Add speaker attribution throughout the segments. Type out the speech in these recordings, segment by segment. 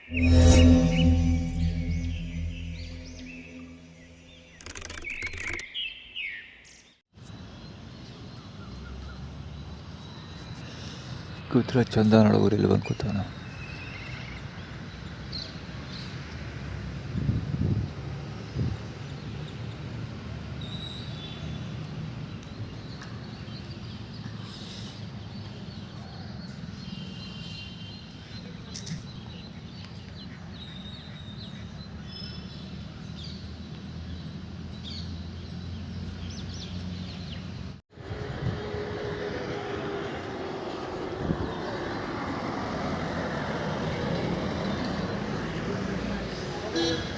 Speaker 1: ಕೂತ್ರೆ ಚಂದ ನೋಡೋ ಊರಲ್ಲಿ ಬಂದು ಕೂತಾನ.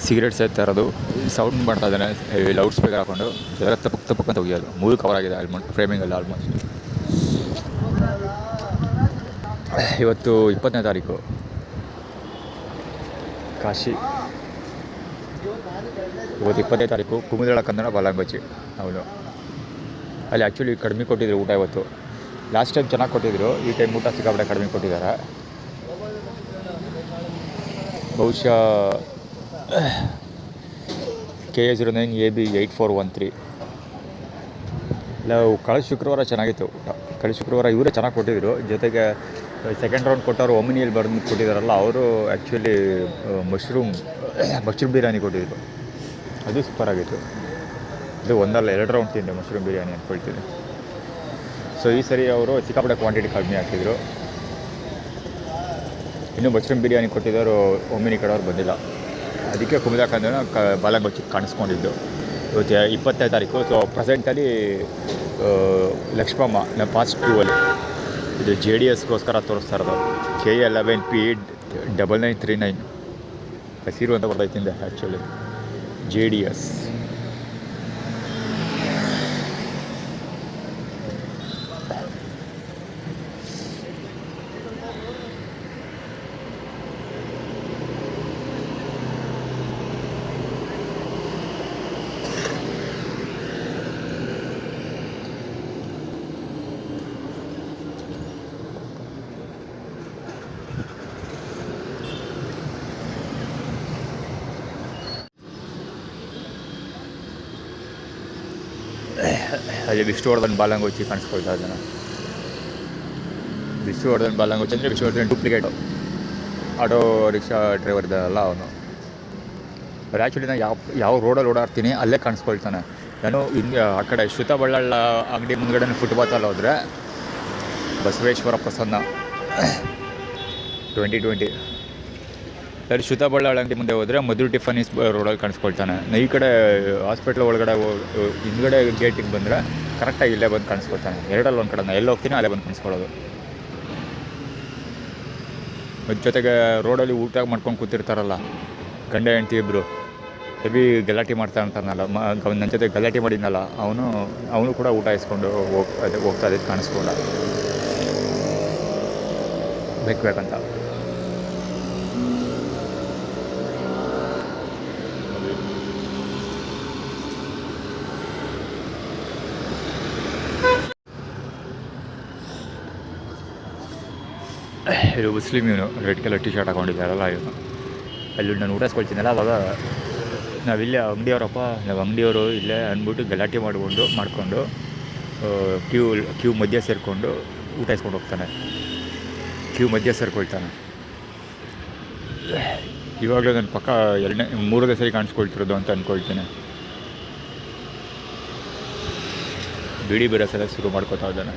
Speaker 1: ಸಿಗರೇಟ್ ಸೇರ್ತಾ ಇರೋದು, ಸೌಂಡ್ ಮಾಡ್ತಾ ಇದ್ದಾನೆ ಲೌಡ್ ಸ್ಪೀಕರ್ ಹಾಕ್ಕೊಂಡು. ಎಲ್ಲ ತಪ್ಪಕ್ಕಂತ ಹೋಗಿಯೋದು. ಮೂವಿ ಕವರ್ ಆಗಿದೆ ಫ್ರೇಮಿಂಗಲ್ಲಿ ಆಲ್ಮೋಸ್ಟ್. ಇವತ್ತು 20ನೇ ತಾರೀಕು, ಕಾಶಿ. ಇವತ್ತು 20ನೇ ತಾರೀಕು, ಕುಮುದಳ ಕನ್ನಡ ಬಾಲಂಗೋಚಿ. ಹೌದು, ಅಲ್ಲಿ ಆ್ಯಕ್ಚುಲಿ ಕಡಿಮೆ ಕೊಟ್ಟಿದ್ರು ಊಟ ಇವತ್ತು. ಲಾಸ್ಟ್ ಟೈಮ್ ಚೆನ್ನಾಗಿ ಕೊಟ್ಟಿದ್ರು, ಈ ಟೈಮ್ ಊಟ ಸಿಕ್ಕಾಪಟ್ಟೆ ಕಡಿಮೆ ಕೊಟ್ಟಿದ್ದಾರೆ. ಬಹುಶಃ KA09AB 8413. ಇಲ್ಲ, ಕಳೆದ ಶುಕ್ರವಾರ ಚೆನ್ನಾಗಿತ್ತು ಊಟ. ಕಳೆದ ಶುಕ್ರವಾರ ಇವರೇ ಚೆನ್ನಾಗಿ ಕೊಟ್ಟಿದ್ದರು. ಜೊತೆಗೆ ಸೆಕೆಂಡ್ ರೌಂಡ್ ಕೊಟ್ಟವರು ಒಮಿನಿಯಲ್ಲಿ ಬರೆದು ಕೊಟ್ಟಿದ್ದಾರಲ್ಲ, ಅವರು ಆ್ಯಕ್ಚುಲಿ ಮಶ್ರೂಮ್ ಬಿರಿಯಾನಿ ಕೊಟ್ಟಿದ್ದರು. ಅದು ಸೂಪರಾಗಿತ್ತು. ಇದು ಒಂದಲ್ಲ 2 ರೌಂಡ್ ತಿಂದೆ ಮಶ್ರೂಮ್ ಬಿರಿಯಾನಿ ಅಂದ್ಕೊಳ್ತೀನಿ. ಸೊ ಈ ಸರಿ ಅವರು ಸಿಕ್ಕಾಪಟ್ಟೆ ಕ್ವಾಂಟಿಟಿ ಕಡಿಮೆ ಹಾಕಿದ್ರು. ಇನ್ನೂ ಮಶ್ರೂಮ್ ಬಿರಿಯಾನಿ ಕೊಟ್ಟಿದ್ದವರು ಒಮ್ಮಿನಿ ಕಡೆಯವ್ರು ಬಂದಿಲ್ಲ. ಅದಕ್ಕೆ ಕುಮುದಾಕಂದ್ರೆ ಬಾಲಂಗೋಚಿ ಕಾಣಿಸ್ಕೊಂಡಿದ್ದು. ಇವತ್ತು 20ನೇ ತಾರೀಕು. ಸೊ ಪ್ರೆಸೆಂಟಲ್ಲಿ ಲಕ್ಷ್ಮಮ್ಮ ನಮ್ಮ ಪಾಸ್ಟ್ 2ಅಲ್ಲಿ ಇದು JDSಗೋಸ್ಕರ ತೋರಿಸ್ತಾ ಇರೋದು. KA11P9939 ಹಸಿರು ಅಂತ ಬರ್ತೈತಿಂದೆ ಆ್ಯಕ್ಚುಲಿ JDS. ಅಲ್ಲಿ ವಿಷ್ಣುವರ್ಧನ್ ಬಾಲಂಗೋಚಿ ಕಾಣಿಸ್ಕೊಳ್ತಾ ಇದ್ದಾನೆ. ವಿಷ್ಣುವರ್ಧನ್ ಬಾಲಂಗೋಚಿ ಅಂದರೆ Vishnuvardhan duplicate auto rickshaw driver ಇದ್ದಾರಲ್ಲ ಅವನು. ಅವ್ರು ಆ್ಯಕ್ಚುಲಿ ನಾನು ಯಾವ ರೋಡಲ್ಲಿ ಓಡಾಡ್ತೀನಿ ಅಲ್ಲೇ ಕಾಣಿಸ್ಕೊಳ್ತಾನೆ. ನಾನು ಆ ಕಡೆ ಶ್ರುತ ಬಳ್ಳಾಳ ಅಂಗಡಿ ಮುಂದ್ಗಡೆ ಫುಟ್ಪಾತಲ್ಲಿ ಹೋದರೆ ಬಸವೇಶ್ವರ ಪ್ರಸನ್ನ 2020. ಅಲ್ಲಿ ಶ್ರುತ ಬಳ್ಳಾಳ ಅಂಗಡಿ ಮುಂದೆ ಹೋದರೆ ಮಧುರ್ ಟಿಫನೀಸ್ ರೋಡಲ್ಲಿ ಕಾಣಿಸ್ಕೊಳ್ತಾನೆ. ಈ ಕಡೆ ಹಾಸ್ಪಿಟ್ಲ್ ಒಳಗಡೆ ಹಿಂದ್ಗಡೆ ಗೇಟಿಗೆ ಬಂದರೆ ಕರೆಕ್ಟಾಗಿ ಇಲ್ಲೇ ಬಂದು ಕಾಣಿಸ್ಕೊಳ್ತಾನೆ. ಎರಡಲ್ಲಿ ಒಂದು ಕಡೆ ನಾನು ಎಲ್ಲಿ ಹೋಗ್ತೀನಿ ಅಲ್ಲೇ ಬಂದು ಕಾಣಿಸ್ಕೊಳ್ಳೋದು. ಜೊತೆಗೆ ರೋಡಲ್ಲಿ ಊಟ ಮಾಡ್ಕೊಂಡು ಕೂತಿರ್ತಾರಲ್ಲ ಗಂಡ ಹೆಂಡ್ತಿ ಇಬ್ಬರು, ಹೆವಿ ಗಲಾಟೆ ಮಾಡ್ತಾ ಅಂತಾನಲ್ಲ, ನನ್ನ ಜೊತೆ ಗಲಾಟೆ ಮಾಡಿದ್ನಲ್ಲ ಅವನು ಕೂಡ ಊಟ ಇಸ್ಕೊಂಡು ಹೋಗ್ತಾ ಇದ್ದು ಕಾಣಿಸ್ಕೊಂಡ ಬೇಕಂತ. ಇದು ಮುಸ್ಲಿಮ್ ಇವನು ರೆಡ್ ಕಲರ್ ಟಿ ಶರ್ಟ್ ಹಾಕೊಂಡಿದ್ದಾರಲ್ಲ ಇವನು. ಅಲ್ಲಿ ನಾನು ಊಟ ಇಸ್ಕೊಳ್ತೀನಲ್ಲ, ಅವಾಗ ನಾವಿಲ್ಲೇ ಅಂಗಡಿಯವರು ಇಲ್ಲೇ ಅಂದ್ಬಿಟ್ಟು ಗಲಾಟೆ ಮಾಡ್ಕೊಂಡು ಕ್ಯೂ ಮಧ್ಯೆ ಸೇರಿಕೊಂಡು ಊಟ ಇಸ್ಕೊಂಡು ಹೋಗ್ತಾನೆ. ಕ್ಯೂ ಮಧ್ಯೆ ಸೇರ್ಕೊಳ್ತಾನೆ. ಇವಾಗಲೂ ನನ್ನ ಪಕ್ಕ 3ನೇ ಸರಿ ಕಾಣಿಸ್ಕೊಳ್ತಿರೋದು ಅಂತ ಅಂದ್ಕೊಳ್ತೀನಿ. ಬಿಡಿ ಬೇರೆ ಸಲ ಶುರು ಮಾಡ್ಕೋತಾ ಇದ್ದಾನೆ.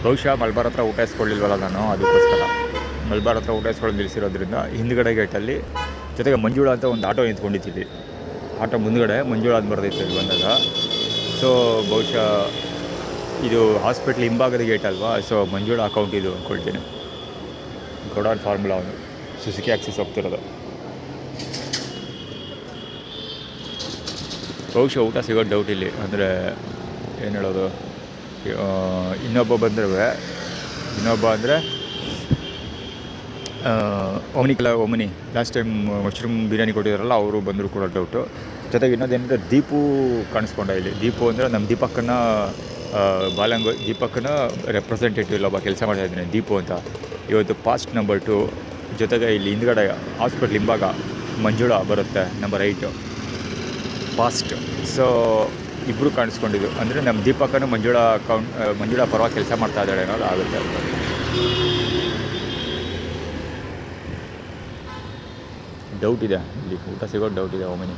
Speaker 1: ಬಹುಶಃ ಮಲ್ಬಾರ್ ಹತ್ರ ಊಟ ಇಸ್ಕೊಳ್ಳಿಲ್ವಲ್ಲ ನಾನು, ಅದಕ್ಕೋಸ್ಕರ ಮಲ್ಬಾರ್ ಹತ್ರ ಊಟ ಇಸ್ಕೊಂಡು ನಿಲ್ಲಿಸಿರೋದ್ರಿಂದ ಹಿಂದ್ಗಡೆ ಗೇಟಲ್ಲಿ ಜೊತೆಗೆ ಮಂಜುಳಾ ಅಂತ ಒಂದು ಆಟೋ ನಿಂತ್ಕೊಂಡಿದ್ದೀವಿ. ಆಟೋ ಮುಂದ್ಗಡೆ ಮಂಜುಳಾ ಅಂತ ಬರ್ದೈತೆ ಇಲ್ಲಿ ಬಂದಾಗ. ಸೊ ಬಹುಶಃ ಇದು ಹಾಸ್ಪಿಟ್ಲ್ ಹಿಂಭಾಗದ ಗೇಟ್ ಅಲ್ವಾ, ಸೊ ಮಂಜುಳಾ ಅಕೌಂಟ್ ಇದು ಅಂದ್ಕೊಳ್ತೀನಿ. ಗೋಡಾನ್ ಫಾರ್ಮುಲಾ ಅವನು ಸುಸುಕಿ ಆಕ್ಸಿಸ್ ಹೋಗ್ತಿರೋದು. ಬಹುಶಃ ಊಟ ಸಿಗೋದು ಡೌಟ್ ಇಲ್ಲಿ. ಅಂದರೆ ಏನು ಹೇಳೋದು, ಇನ್ನೊಬ್ಬ ಅಂದರೆ ಒಮಿನಿ ಲಾಸ್ಟ್ ಟೈಮ್ ಮಶ್ರೂಮ್ ಬಿರಿಯಾನಿ ಕೊಟ್ಟಿದ್ದಾರಲ್ಲ, ಅವರು ಬಂದರೂ ಕೂಡ ಡೌಟು. ಜೊತೆಗೆ ಇನ್ನೊಂದೇನಂದರೆ ದೀಪು ಕಾಣಿಸ್ಕೊಂಡ ಇಲ್ಲಿ. ದೀಪು ಅಂದರೆ ನಮ್ಮ ದೀಪಕ್ಕನ ರೆಪ್ರೆಸೆಂಟೇಟಿವ್ ಒಬ್ಬ ಕೆಲಸ ಮಾಡ್ತಾ ಇದ್ದೀನಿ ದೀಪು ಅಂತ. ಇವತ್ತು ಪಾಸ್ಟ್ ನಂಬರ್ 2. ಜೊತೆಗೆ ಇಲ್ಲಿ ಹಿಂದ್ಗಡೆ ಹಾಸ್ಪಿಟ್ಲ್ ಹಿಂಭಾಗ ಮಂಜುಳಾ ಬರುತ್ತೆ ನಂಬರ್ 8 ಪಾಸ್ಟ್. ಸೊ ಇಬ್ಬರು ಕಾಣಿಸ್ಕೊಂಡಿದ್ದು ಅಂದರೆ ನಮ್ಮ ದೀಪಕ್ಕನು ಮಂಜುಳಾ ಪರವಾಗಿ ಕೆಲಸ ಮಾಡ್ತಾ ಇದ್ದಾಳೆ ಅನ್ನೋದು ಆಗುತ್ತೆ. ಡೌಟ್ ಇದೆ, ಇಲ್ಲಿ ಊಟ ಸಿಗೋದು ಡೌಟ್ ಇದೆ ಒಮ್ಮೆ.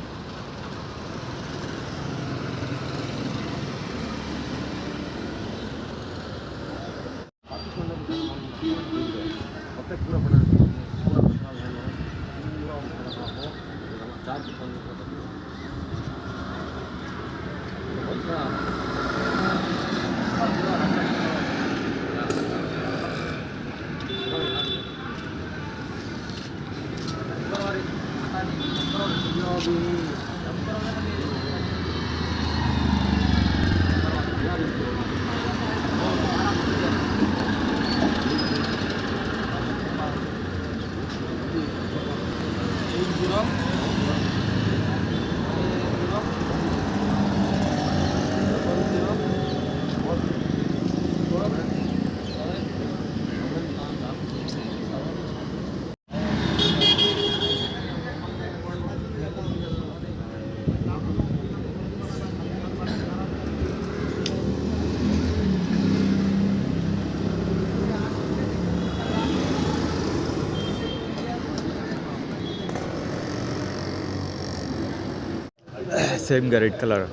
Speaker 1: ಸೇಮ್ಗೆ ರೆಡ್ ಕಲರ್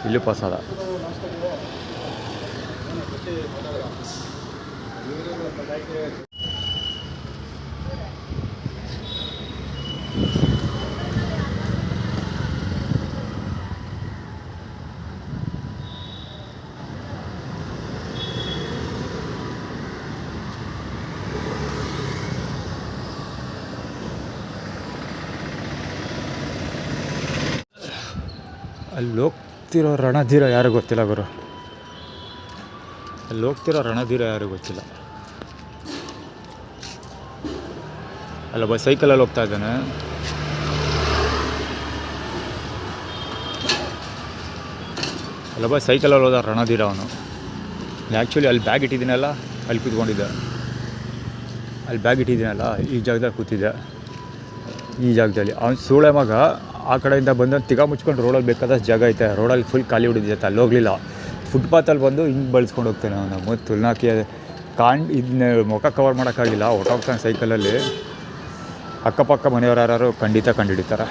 Speaker 1: ಇಲ್ಲೂ ಪಾಸ್ ಆದ. ಅಲ್ಲಿ ಹೋಗ್ತಿರೋ ರಣಧೀರ ಯಾರು ಗೊತ್ತಿಲ್ಲ ಗುರು, ಅಲ್ಲಿ ಹೋಗ್ತಿರೋ ರಣಧೀರ ಯಾರು ಗೊತ್ತಿಲ್ಲ. ಅಲ್ಲೊಬ್ಬ ಸೈಕಲಲ್ಲಿ ಹೋಗ್ತಾ ಇದ್ದಾನೆ, ಅಲ್ಲೊಬ್ಬ ಸೈಕಲಲ್ಲಿ ಹೋದ ರಣಧೀರ ಅವನು. ಆ್ಯಕ್ಚುಲಿ ಅಲ್ಲಿ ಬ್ಯಾಗ್ ಇಟ್ಟಿದ್ದೀನಲ್ಲ, ಅಲ್ಲಿ ಕೂತ್ಕೊಂಡಿದ್ದೆ, ಅಲ್ಲಿ ಬ್ಯಾಗ್ ಇಟ್ಟಿದ್ದೀನಲ್ಲ ಈ ಜಾಗದಲ್ಲಿ ಕೂತಿದ್ದೆ, ಈ ಜಾಗದಲ್ಲಿ. ಅವ್ನು ಸೂಳೆ ಮಗ ಆ ಕಡೆಯಿಂದ ಬಂದು ತಿಗ ಮುಚ್ಕೊಂಡು ರೋಡಲ್ಲಿ ಬೇಕಾದಷ್ಟು ಜಾಗ ಐತೆ, ರೋಡಲ್ಲಿ ಫುಲ್ ಖಾಲಿ ಹೊಡಿದೈತೆ, ಅಲ್ಲಿ ಹೋಗಲಿಲ್ಲ. ಫುಟ್ಪಾತಲ್ಲಿ ಬಂದು ಹಿಂಗೆ ಬಳಸ್ಕೊಂಡು ಹೋಗ್ತಾನೆ ಅವನು. ಮತ್ತು ತುಲ್ನಾಕಿ ಇದನ್ನ ಮುಖ ಕವರ್ ಮಾಡೋಕ್ಕಾಗಿಲ್ಲ, ಹೊಟ್ಟೋಗ್ತಾನೆ ಸೈಕಲಲ್ಲಿ. ಅಕ್ಕಪಕ್ಕ ಮನೆಯವ್ರು ಯಾರು ಖಂಡಿತ ಕಂಡುಹಿಡಿತಾರೆ.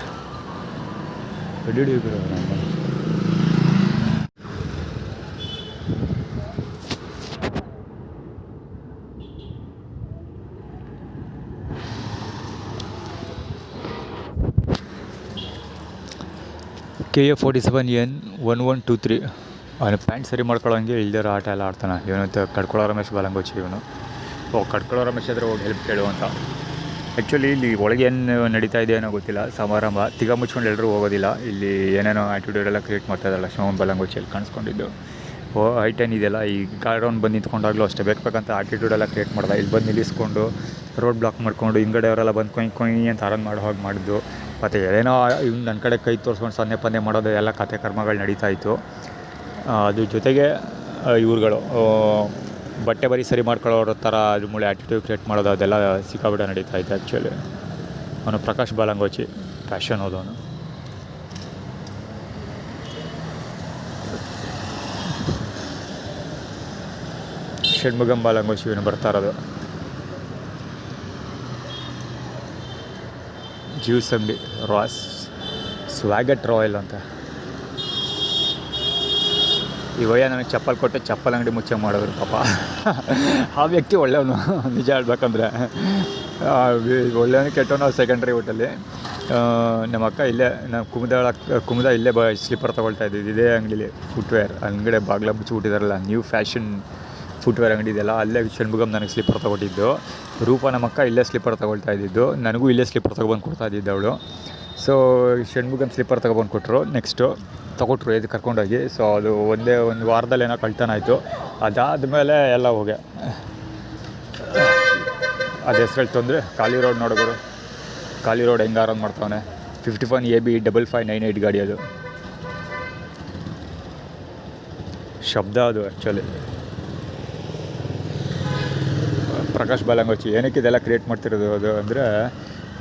Speaker 1: KF47N 1123. ಅವನು ಪ್ಯಾಂಟ್ ಸರಿ ಮಾಡ್ಕೊಳ್ಳೋಂಗೆ ಇಲ್ದಿರೋ ಆಟ ಎಲ್ಲ ಆಡ್ತಾನೆ ಇವನಂತ. ಕಡ್ಕೊಳ್ಳೋ ರಮೇಶ್ ಬಲಂಗೋಚಿ ಇವನು. ಕಡ್ಕೊಳ್ಳೋ ರಮೇಶ್ ಆದರೆ ಹೋಗಿ ಹೆಲ್ಪ್ ಕೇಳು ಅಂತ. ಆ್ಯಕ್ಚುಲಿ ಇಲ್ಲಿ ಒಳಗೆ ಏನು ನಡೀತಾ ಇದೆ ಏನೋ ಗೊತ್ತಿಲ್ಲ, ಸಮಾರಂಭ. ತಿಗ ಮುಚ್ಕೊಂಡು ಎಲ್ಲರೂ ಹೋಗೋದಿಲ್ಲ, ಇಲ್ಲಿ ಏನೇನೋ ಆ್ಯಟಿಟ್ಯೂಡೆಲ್ಲ ಕ್ರಿಯೇಟ್ ಮಾಡ್ತಾ ಇದ್ದಾರಲ್ಲ ಶಿವಮೊಗ್ಗ ಬಲಂಗೋಚಿಯಲ್ಲಿ ಕಾಣಿಸ್ಕೊಂಡಿದ್ದು. ಹೈಟೆನ್ ಇದೆಯಲ್ಲ, ಈ ಗಾರ್ಡೌನ್ ಬಂದು ನಿಂತ್ಕೊಂಡಾಗಲೂ ಅಷ್ಟೇ ಬೇಕಂತ ಆ್ಯಟಿಟ್ಯೂಡೆಲ್ಲ ಕ್ರಿಯೇಟ್ ಮಾಡ್ದೆ. ಇಲ್ಲಿ ಬಂದು ನಿಲ್ಲಿಸ್ಕೊಂಡು ರೋಡ್ ಬ್ಲಾಕ್ ಮಾಡ್ಕೊಂಡು ಹಿಂಗಡೆ ಅವರೆಲ್ಲ ಬಂದು ಕೊಯ್ ಅಂತ ಆರನ್ ಮಾಡೋ ಹಾಗೆ ಮಾಡಿದ್ದು. ಮತ್ತು ಏನೋ ಇವ್ನು ನನ್ನ ಕಡೆ ಕೈ ತೋರಿಸ್ಕೊಂಡು ಸೊನ್ನೆ ಪನ್ನೆ ಮಾಡೋದು ಎಲ್ಲ ಕಥೆ ಕರ್ಮಗಳು ನಡೀತಾಯಿತ್ತು. ಅದ್ರ ಜೊತೆಗೆ ಇವ್ರುಗಳು ಬಟ್ಟೆ ಬರೀ ಸರಿ ಮಾಡ್ಕೊಳ್ಳೋರ ಥರ ಅದ್ರ ಮೂಳೆ ಆ್ಯಟಿಟ್ಯೂಡ್ ಕ್ರಿಯೇಟ್ ಮಾಡೋದು ಅದೆಲ್ಲ ಸಿಕ್ಕಾಬಿಟ್ಟೆ ನಡೀತಾಯಿತ್ತು. ಆ್ಯಕ್ಚುಲಿ ಅವನು ಪ್ರಕಾಶ್ ಬಾಲಂಗೋಚಿ ಫ್ಯಾಷನ್ ಹೋದವನು. ಷಣ್ಮುಗಂ ಬಾಲಂಗೋಚಿ ಇವನು ಬರ್ತಾ ಇರೋದು. ಜ್ಯೂಸ್ ಅಂಗಡಿ ರಾಸ್ ಸ್ವ್ಯಾಗಟ್ ರಾಯಲ್ ಅಂತ. ಈ ವಯ್ಯ ನನಗೆ ಚಪ್ಪಲ್ ಕೊಟ್ಟು ಚಪ್ಪಲ್ ಅಂಗಡಿ ಮುಚ್ಚ ಮಾಡಿದ್ರು ಪಾಪ. ಆ ವ್ಯಕ್ತಿ ಒಳ್ಳೆಯವನು ನಿಜ ಹೇಳ್ಬೇಕಂದ್ರೆ. ಒಳ್ಳೆಯವನು ಕೆಟ್ಟವನು ಸೆಕೆಂಡ್ರಿ ಊಟಲ್ಲಿ. ನಮ್ಮ ಅಕ್ಕ ಇಲ್ಲೇ ಕುಮುದ ಇಲ್ಲೇ ಸ್ಲಿಪ್ಪರ್ ತೊಗೊಳ್ತಾ ಇದ್ದಿದ್ದು ಇದೇ ಅಂಗಡಿಲಿ. ಫುಟ್ವೇರ್ ಅಂಗಡಿ ಬಾಗಿಲ ಮುಚ್ಚಿಬಿಟ್ಟಿದಾರಲ್ಲ, ನ್ಯೂ ಫ್ಯಾಷನ್ ಫುಟ್ವೇರ್ ಅಂಗಡಿ ಇದೆಯಲ್ಲ, ಅಲ್ಲೇ ಷಣ್ಮುಗಂ ನನಗೆ ಸ್ಲಿಪ್ಪರ್ ತೊಗೊಟ್ಟಿದ್ದು. ರೂಪ ನಮ್ಮ ಅಕ್ಕ ಇಲ್ಲೇ ಸ್ಲಿಪ್ಪರ್ ತೊಗೊಳ್ತಾ ಇದ್ದಿದ್ದು, ನನಗೂ ಇಲ್ಲೇ ಸ್ಲಿಪ್ಪರ್ ತೊಗೊಬಂದು ಕೊಡ್ತಾ ಇದ್ದಿದ್ದು ಅವಳು. ಸೊ ಷಣ್ಮುಗಂ ಸ್ಲಿಪ್ಪರ್ ತೊಗೊಬಂದು ಕೊಟ್ಟರು. ನೆಕ್ಸ್ಟು ತೊಗೊಟ್ರು ಇದು ಕರ್ಕೊಂಡೋಗಿ. ಸೊ ಅದು ಒಂದು ವಾರದಲ್ಲಿ ಏನೋ ಕಳ್ತನ ಆಯಿತು. ಅದಾದಮೇಲೆ ಎಲ್ಲ ಹೋಗೆ ಅದು ಹೆಸ್ರಲ್ಲಿ ತೊಂದರೆ. ಖಾಲಿ ರೋಡ್ ನೋಡೋರು, ಖಾಲಿ ರೋಡ್ ಹೆಂಗೆ ಆರಾಮ್ ಮಾಡ್ತಾವನೆ. 51 AB 5598 ಗಾಡಿ ಅದು. ಶಬ್ದ ಅದು ಆ್ಯಕ್ಚುಲಿ. ಪ್ರಕಾಶ್ ಬಾಲಂಗೋಚಿ. ಏನಕ್ಕೆ ಇದೆಲ್ಲ ಕ್ರಿಯೇಟ್ ಮಾಡ್ತಿರೋದು ಅದು ಅಂದರೆ,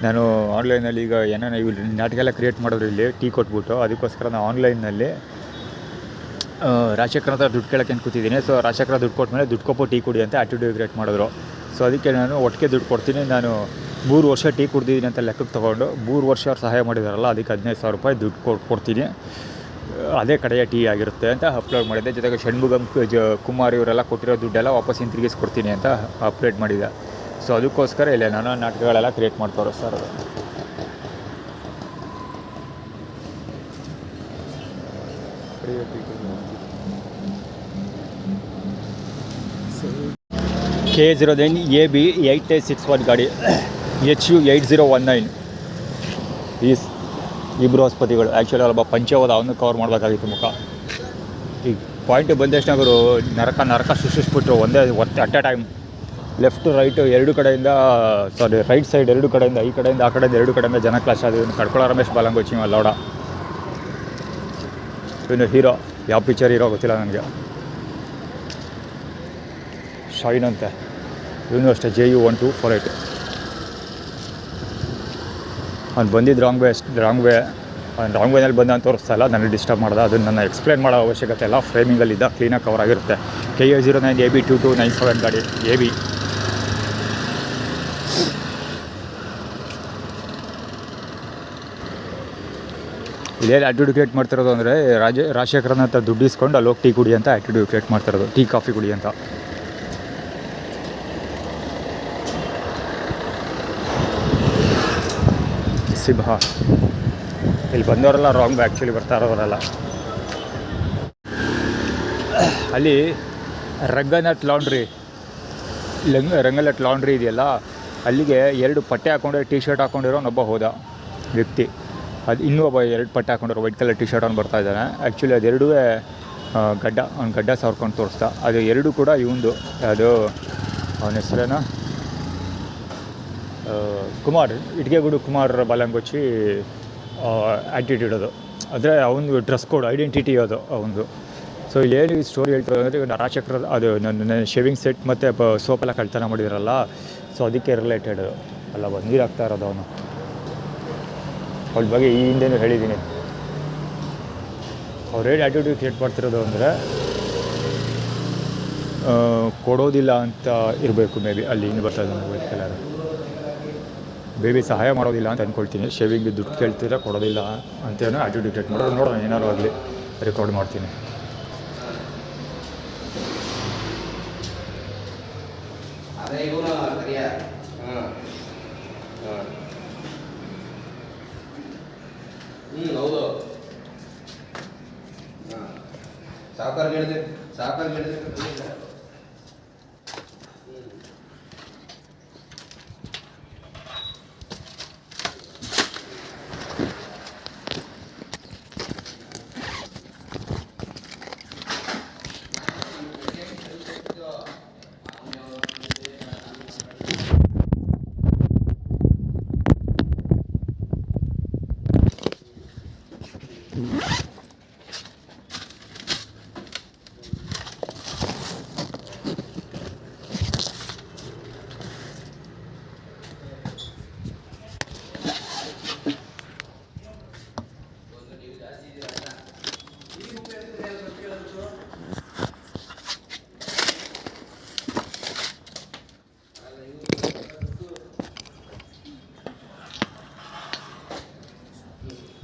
Speaker 1: ನಾನು ಆನ್ಲೈನಲ್ಲಿ ಈಗ ಏನೇನು ಇವು ನಾಟಕ ಎಲ್ಲ ಕ್ರಿಯೇಟ್ ಮಾಡಿದ್ರು ಇಲ್ಲಿ ಟೀ ಕೊಟ್ಬಿಟ್ಟು, ಅದಕ್ಕೋಸ್ಕರ ನಾನು ಆನ್ಲೈನಲ್ಲಿ ರಾಜಶೇಖರ್ ಹತ್ರ ದುಡ್ಡು ಕೇಳೋಕ್ಕೆ ಕೂತಿದ್ದೀನಿ. ಸೊ ರಾಜಶೇಖರ ದುಡ್ಡು ಕೊಟ್ಟಮೇಲೆ ದುಡ್ಡು ಕೊಪ್ಪು ಟೀ ಕುಡಿ ಅಂತ ಆ್ಯಟಿಟ್ಯೂಡ್ ಕ್ರಿಯೇಟ್ ಮಾಡಿದ್ರು. ಸೊ ಅದಕ್ಕೆ ನಾನು ಒಟ್ಟಿಗೆ ದುಡ್ಡು ಕೊಡ್ತೀನಿ, ನಾನು 3 ವರ್ಷ ಟೀ ಕುಡ್ದಿದ್ದೀನಿ ಅಂತ ಲೆಕ್ಕಕ್ಕೆ ತೊಗೊಂಡು 3 ವರ್ಷ ಅವ್ರು ಸಹಾಯ ಮಾಡಿದಾರಲ್ಲ, ಅದಕ್ಕೆ 15,000 ರೂಪಾಯಿ ದುಡ್ಡು ಕೊಡ್ತೀನಿ, ಅದೇ ಕಡೆಯ ಟೀ ಆಗಿರುತ್ತೆ ಅಂತ ಅಪ್ಲೋಡ್ ಮಾಡಿದ್ದೆ. ಜೊತೆಗೆ ಷಣ್ಮುಗಂ ಕುಮಾರ್ ಇವರೆಲ್ಲ ಕೊಟ್ಟಿರೋ ದುಡ್ಡೆಲ್ಲ ವಾಪಸ್ ಹಿಂತಿರುಗಿಸ್ಕೊಡ್ತೀನಿ ಅಂತ ಅಪ್ಲೋಡ್ ಮಾಡಿದ್ದೆ. ಸೊ ಅದಕ್ಕೋಸ್ಕರ ಇಲ್ಲೇ ನಾನು ನಾಟಕಗಳೆಲ್ಲ ಕ್ರಿಯೇಟ್ ಮಾಡ್ತಾವ್ರೆ ಸರ್. ಅದು K09 AB 8861 ಗಾಡಿ, HU 8019. ಈಸ್ ಇಬ್ಬರು ಆಸ್ಪತ್ರೆಗಳು ಆ್ಯಕ್ಚುಲಿ ಅಲ್ಲೊಬ್ಬ ಪಂಚವದ ಅವನು ಕವರ್ ಮಾಡಬೇಕಾಗಿತ್ತು ಮುಖ. ಈಗ ಪಾಯಿಂಟ್ ಬಂದಷ್ಟು ಅವರು ನರಕ ಸೃಷ್ಟಿಸ್ಬಿಟ್ರು ಒಂದೇ at A time. Left right ಎರಡು ಕಡೆಯಿಂದ, ರೈಟ್ ಸೈಡ್ ಎರಡು ಕಡೆಯಿಂದ, ಈ ಕಡೆಯಿಂದ ಆ ಕಡೆಯಿಂದ ಎರಡು ಕಡೆಯಿಂದ ಜನ ಕ್ಲಾಶ್ ಆಗಿದೆ. ಕಡ್ಕೊಳ ರಮೇಶ್ ಬಾಲಂಗೋಚಿ ಲೌಡ. ಇವನು ಹೀರೋ, ಯಾವ ಪಿಕ್ಚರ್ ಹೀರೋ ಗೊತ್ತಿಲ್ಲ ನನಗೆ, ಶೈನ್ ಅಂತೆ. ಇವನು ಅಷ್ಟೇ JU 1248. ಅವ್ನು ಬಂದಿದ್ದು ರಾಂಗ್ ವೇನಲ್ಲಿ ಬಂದ ಅಂತ ತೋರಿಸ್ತಲ್ಲ, ನನಗೆ ಡಿಸ್ಟರ್ಬ್ ಮಾಡ್ದೆ. ಅದನ್ನು ನನ್ನ ಎಕ್ಸ್ಪ್ಲೇನ್ ಮಾಡೋ ಅವಶ್ಯಕತೆ ಇಲ್ಲ, ಫ್ರೇಮಿಂಗಲ್ಲಿದ್ದ ಕ್ಲೀನಾಗಿ ಕವರ್ ಆಗಿರುತ್ತೆ. KA09 AB 2297 ಗಾಡಿ AB. ಇದೇನು ಆ್ಯಟಿಟ್ಯೂಡ್ ಕ್ರಿಯೇಟ್ ಮಾಡ್ತಿರೋದು ಅಂದರೆ, ರಾಜಶೇಖರನ ಹತ್ರ ದುಡ್ಡು ಇಸ್ಕೊಂಡು ಅಲ್ಲಿ ಹೋಗಿ ಟೀ ಕುಡಿ ಅಂತ ಆ್ಯಟಿಟ್ಯೂಡ್ ಕ್ರಿಯೇಟ್ ಮಾಡ್ತಿರೋದು, ಟೀ ಕಾಫಿ ಕುಡಿ ಅಂತ. ಸಿಂಹ ಇಲ್ಲಿ ಬಂದವರೆಲ್ಲ ರಾಂಗ್ ಆ್ಯಕ್ಚುಲಿ ಬರ್ತಾ ಇರೋರೆಲ್ಲ. ಅಲ್ಲಿ ರಂಗನಾಥ್ ಲಾಂಡ್ರಿ ಇದೆಯಲ್ಲ, ಅಲ್ಲಿಗೆ 2 ಪಟ್ಟೆ ಹಾಕ್ಕೊಂಡು ಟೀ ಶರ್ಟ್ ಹಾಕ್ಕೊಂಡಿರೋನೊಬ್ಬ ಹೋದ ವ್ಯಕ್ತಿ. ಅದು ಇನ್ನೂ ಒಬ್ಬ 2 ಪಟ್ಟೆ ಹಾಕ್ಕೊಂಡಿರೋ ವೈಟ್ ಕಲರ್ ಟೀ ಶರ್ಟ್ ಅವ್ನು ಬರ್ತಾ ಇದ್ದಾನೆ. ಆ್ಯಕ್ಚುಲಿ ಅದೆರಡೂ ಅವ್ನು ಗಡ್ಡ ಸಾರ್ಕೊಂಡು ತೋರಿಸ್ದ. ಅದು 2 ಕೂಡ ಇವಂದು, ಅದು ಅವನ ಹೆಸರೇನೋ ಕುಮಾರ್, ಇಟ್ಗೆಗೂಡು ಕುಮಾರ್ ಬಾಲಂಗೋಚಿ ಆ್ಯಟಿಟ್ಯೂಡ್ ಅದು. ಆದರೆ ಅವನು ಡ್ರೆಸ್ ಕೋಡ್ ಐಡೆಂಟಿಟಿ ಅದು ಅವನದು. ಸೊ ಇಲ್ಲಿ ಏನು ಈ ಸ್ಟೋರಿ ಹೇಳ್ತಾರೆ ಅಂದರೆ, ರಾಜಶೇಖರ ಅದು ನನ್ನ ಶೇವಿಂಗ್ ಸೆಟ್ ಮತ್ತು ಸೋಪೆಲ್ಲ ಕಳ್ತನ ಮಾಡಿದಾರಲ್ಲ, ಸೊ ಅದಕ್ಕೆ ರಿಲೇಟೆಡ್ ಅಲ್ಲ ನೀರು ಹಾಕ್ತಾ ಇರೋದು ಅವನು. ಅವ್ಳ ಬಗ್ಗೆ ಈ ಹಿಂದೆನೂ ಹೇಳಿದ್ದೀನಿ. ಅವ್ರೇನು ಆ್ಯಟಿಟ್ಯೂಡ್ ಕ್ರಿಯೇಟ್ ಮಾಡ್ತಿರೋದು ಅಂದರೆ, ಕೊಡೋದಿಲ್ಲ ಅಂತ ಇರಬೇಕು ಮೇ ಬಿ. ಅಲ್ಲಿ ಇನ್ನು ಬರ್ತಾ ಇದ್ದಾನೆ ವೈಟ್ ಕಲರ್, ಬೇಬಿ ಸಹಾಯ ಮಾಡೋದಿಲ್ಲ ಅಂತ ಅಂದ್ಕೊಳ್ತೀನಿ. ಶೇವಿಂಗ್ಗೆ ದುಡ್ಡು ಕೇಳ್ತಿದ್ರೆ ಕೊಡೋದಿಲ್ಲ ಅಂತೇನೋ ಆ್ಯಟಿಟ್ಯೂಡ್ ಕ್ರಿಯೇಟ್ ಮಾಡೋದು. ನೋಡೋಣ, ಏನಾದ್ರು ಆಗಲಿ ರೆಕಾರ್ಡ್ ಮಾಡ್ತೀನಿ.
Speaker 2: ಹೌದು, ಸಾಕಾರ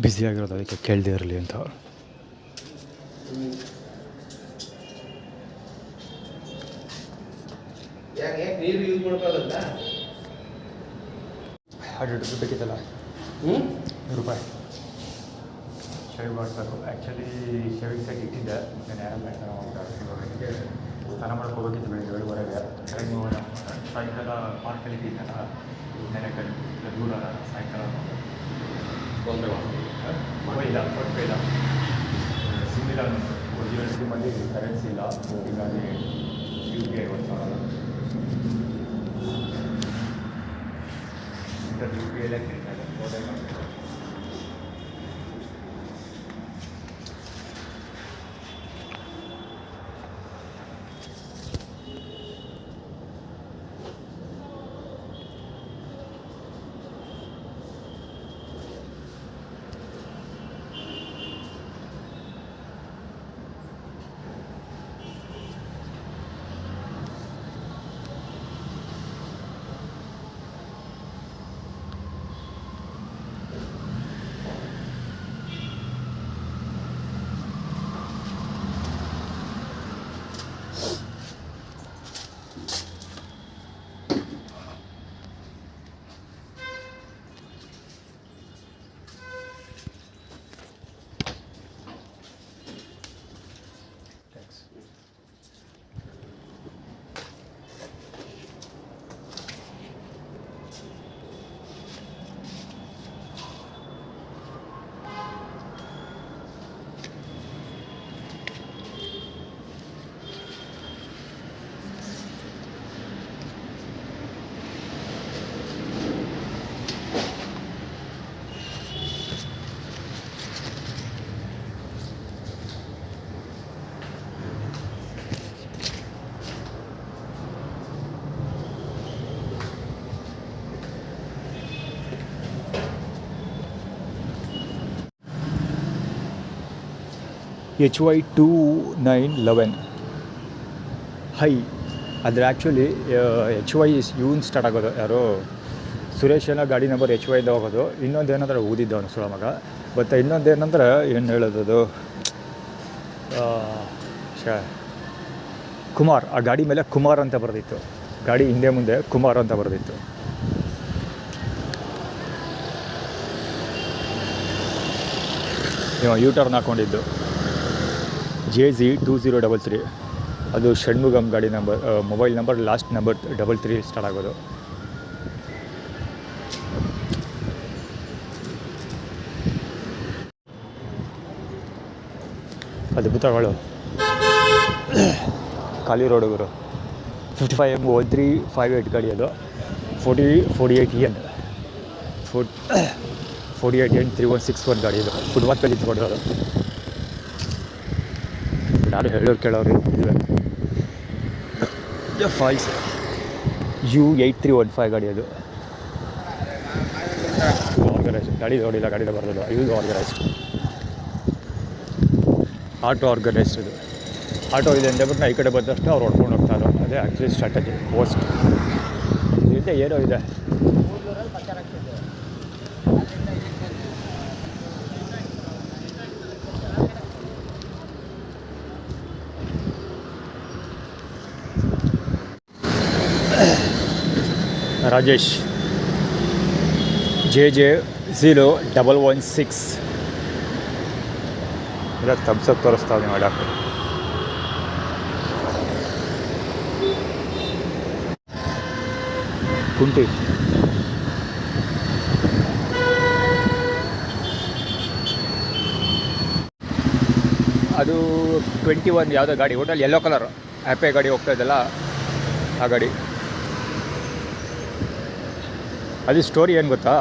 Speaker 1: ಬ್ಯುಸಿಯಾಗಿರೋದು, ಅದಕ್ಕೆ ಕೇಳದೇ ಇರಲಿ ಅಂತ. $100 ಬೇಕಿತ್ತಲ್ಲ, ₹100 ಶೇವ್ ಮಾಡಿಸ್ಬೇಕು. ಆ್ಯಕ್ಚುಲಿ ಶೇವಿಂಗ್ ಸೆಟ್ ಇಟ್ಟಿದ್ದೆ, ನಾನು ಯಾರಲ್ಲ ಸ್ನಾನ ಮಾಡ್ಕೋಬೇಕಿತ್ತು ಬೆಳಿಗ್ಗೆ 7:30ಗೆ. ಟೈಮು ಸಾಯಂಕಾಲ ಪಾರ್ಕಲ್ಲಿ ಇಟ್ಟಿದ್ದಲ್ಲ, ನೆನೆ ದೂರ ಸಾಯಂಕಾಲ ಇಲ್ಲ ಕೊಟ್ಟಿಲ್ಲ, ಸಿಮ್ಮಿಲ್ಲ, ಒರಿಜಿನಲ್ ಸಿಮ್ಮಲ್ಲಿ ಕರೆನ್ಸಿ ಇಲ್ಲ, ಹೀಗಾಗಿ UPI $1,000 UPI ಕೇಳ್ತಾರೆ. HY2911 high. ಆದರೆ ಆ್ಯಕ್ಚುಲಿ HY ಇವನ್ ಸ್ಟಾರ್ಟ್ ಆಗೋದು ಯಾರು ಸುರೇಶನ ಗಾಡಿ ನಂಬರ್ HYಯಿಂದ ಹೋಗೋದು. ಇನ್ನೊಂದು ಏನಂದ್ರೆ ಊದಿದ್ದವನು ಸುಳ ಮಗ. ಮತ್ತು ಇನ್ನೊಂದು ಏನಂದ್ರೆ ಏನು ಹೇಳೋದು ಕುಮಾರ್, ಆ ಗಾಡಿ ಮೇಲೆ ಕುಮಾರ್ ಅಂತ ಬರೆದಿತ್ತು. ಗಾಡಿ ಹಿಂದೆ ಮುಂದೆ ಕುಮಾರ್ ಅಂತ ಬರೆದಿತ್ತು. U-turn ಹಾಕ್ಕೊಂಡಿದ್ದು JZ2033. ಅದು ಷಣ್ಮುಗಮ್ ಗಾಡಿ number, mobile number last number 33 start ಆಗೋದು. ಅದ್ಭುತಗಳು. ಖಾಲಿ ರೋಡುಗರು 55M1358 ಗಾಡಿ ಅದು. 48N 3161 ಗಾಡಿ ಇದು. ಫುಟ್ಪಾತಲ್ಲಿ ಇಟ್ಕೊಂಡಿರೋದು. ನಾನು ಹೇಳೋರು ಕೇಳೋರು ಇವೆ. ಫಾಲ್ಸ್ U8315 ಗಾಡಿ ಅದು. ಆರ್ಗನೈಸ್ಡ್ ಗಾಡಿ ನೋಡಿಲ್ಲ, ಗಾಡಿದ ಬರೋದು ಇದು ಆರ್ಗನೈಸ್ಡ್. ಆಟೋ ಆರ್ಗನೈಸ್ಡ್ ಇದು. ಆಟೋ ಇದೆ ಅಂದ್ಬಿಟ್ಟು ನಾ ಈ ಕಡೆ ಬಂದಷ್ಟು ಅವ್ರು ಹೊಡ್ಕೊಂಡು ಹೋಗ್ತಾರೆ. ಅದೇ ಆ್ಯಕ್ಚುಲಿ ಸ್ಟ್ರಾಟಜಿ ಪೋಸ್ಟ್ ಇದೆ. ಏನೋ ಇದೆ. ರಾಜೇಶ್ JJ0116 ಇಲ್ಲ ತಮ್ಸಪ್ ತೋರಿಸ್ತಾವೆ ಮಾಡಕ್ಕೆ. ಕುಂಟಿ ಅದು 21 ಯಾವುದೋ ಗಾಡಿ, ಹೋಟೆಲ್ ಯೆಲ್ಲೋ ಕಲರ್ ಆ್ಯಪೆ ಗಾಡಿ ಹೋಗ್ತಾ ಇದ್ದಲ್ಲ ಆ ಗಾಡಿ. ಅದು ಸ್ಟೋರಿ ಏನು ಗೊತ್ತಾ,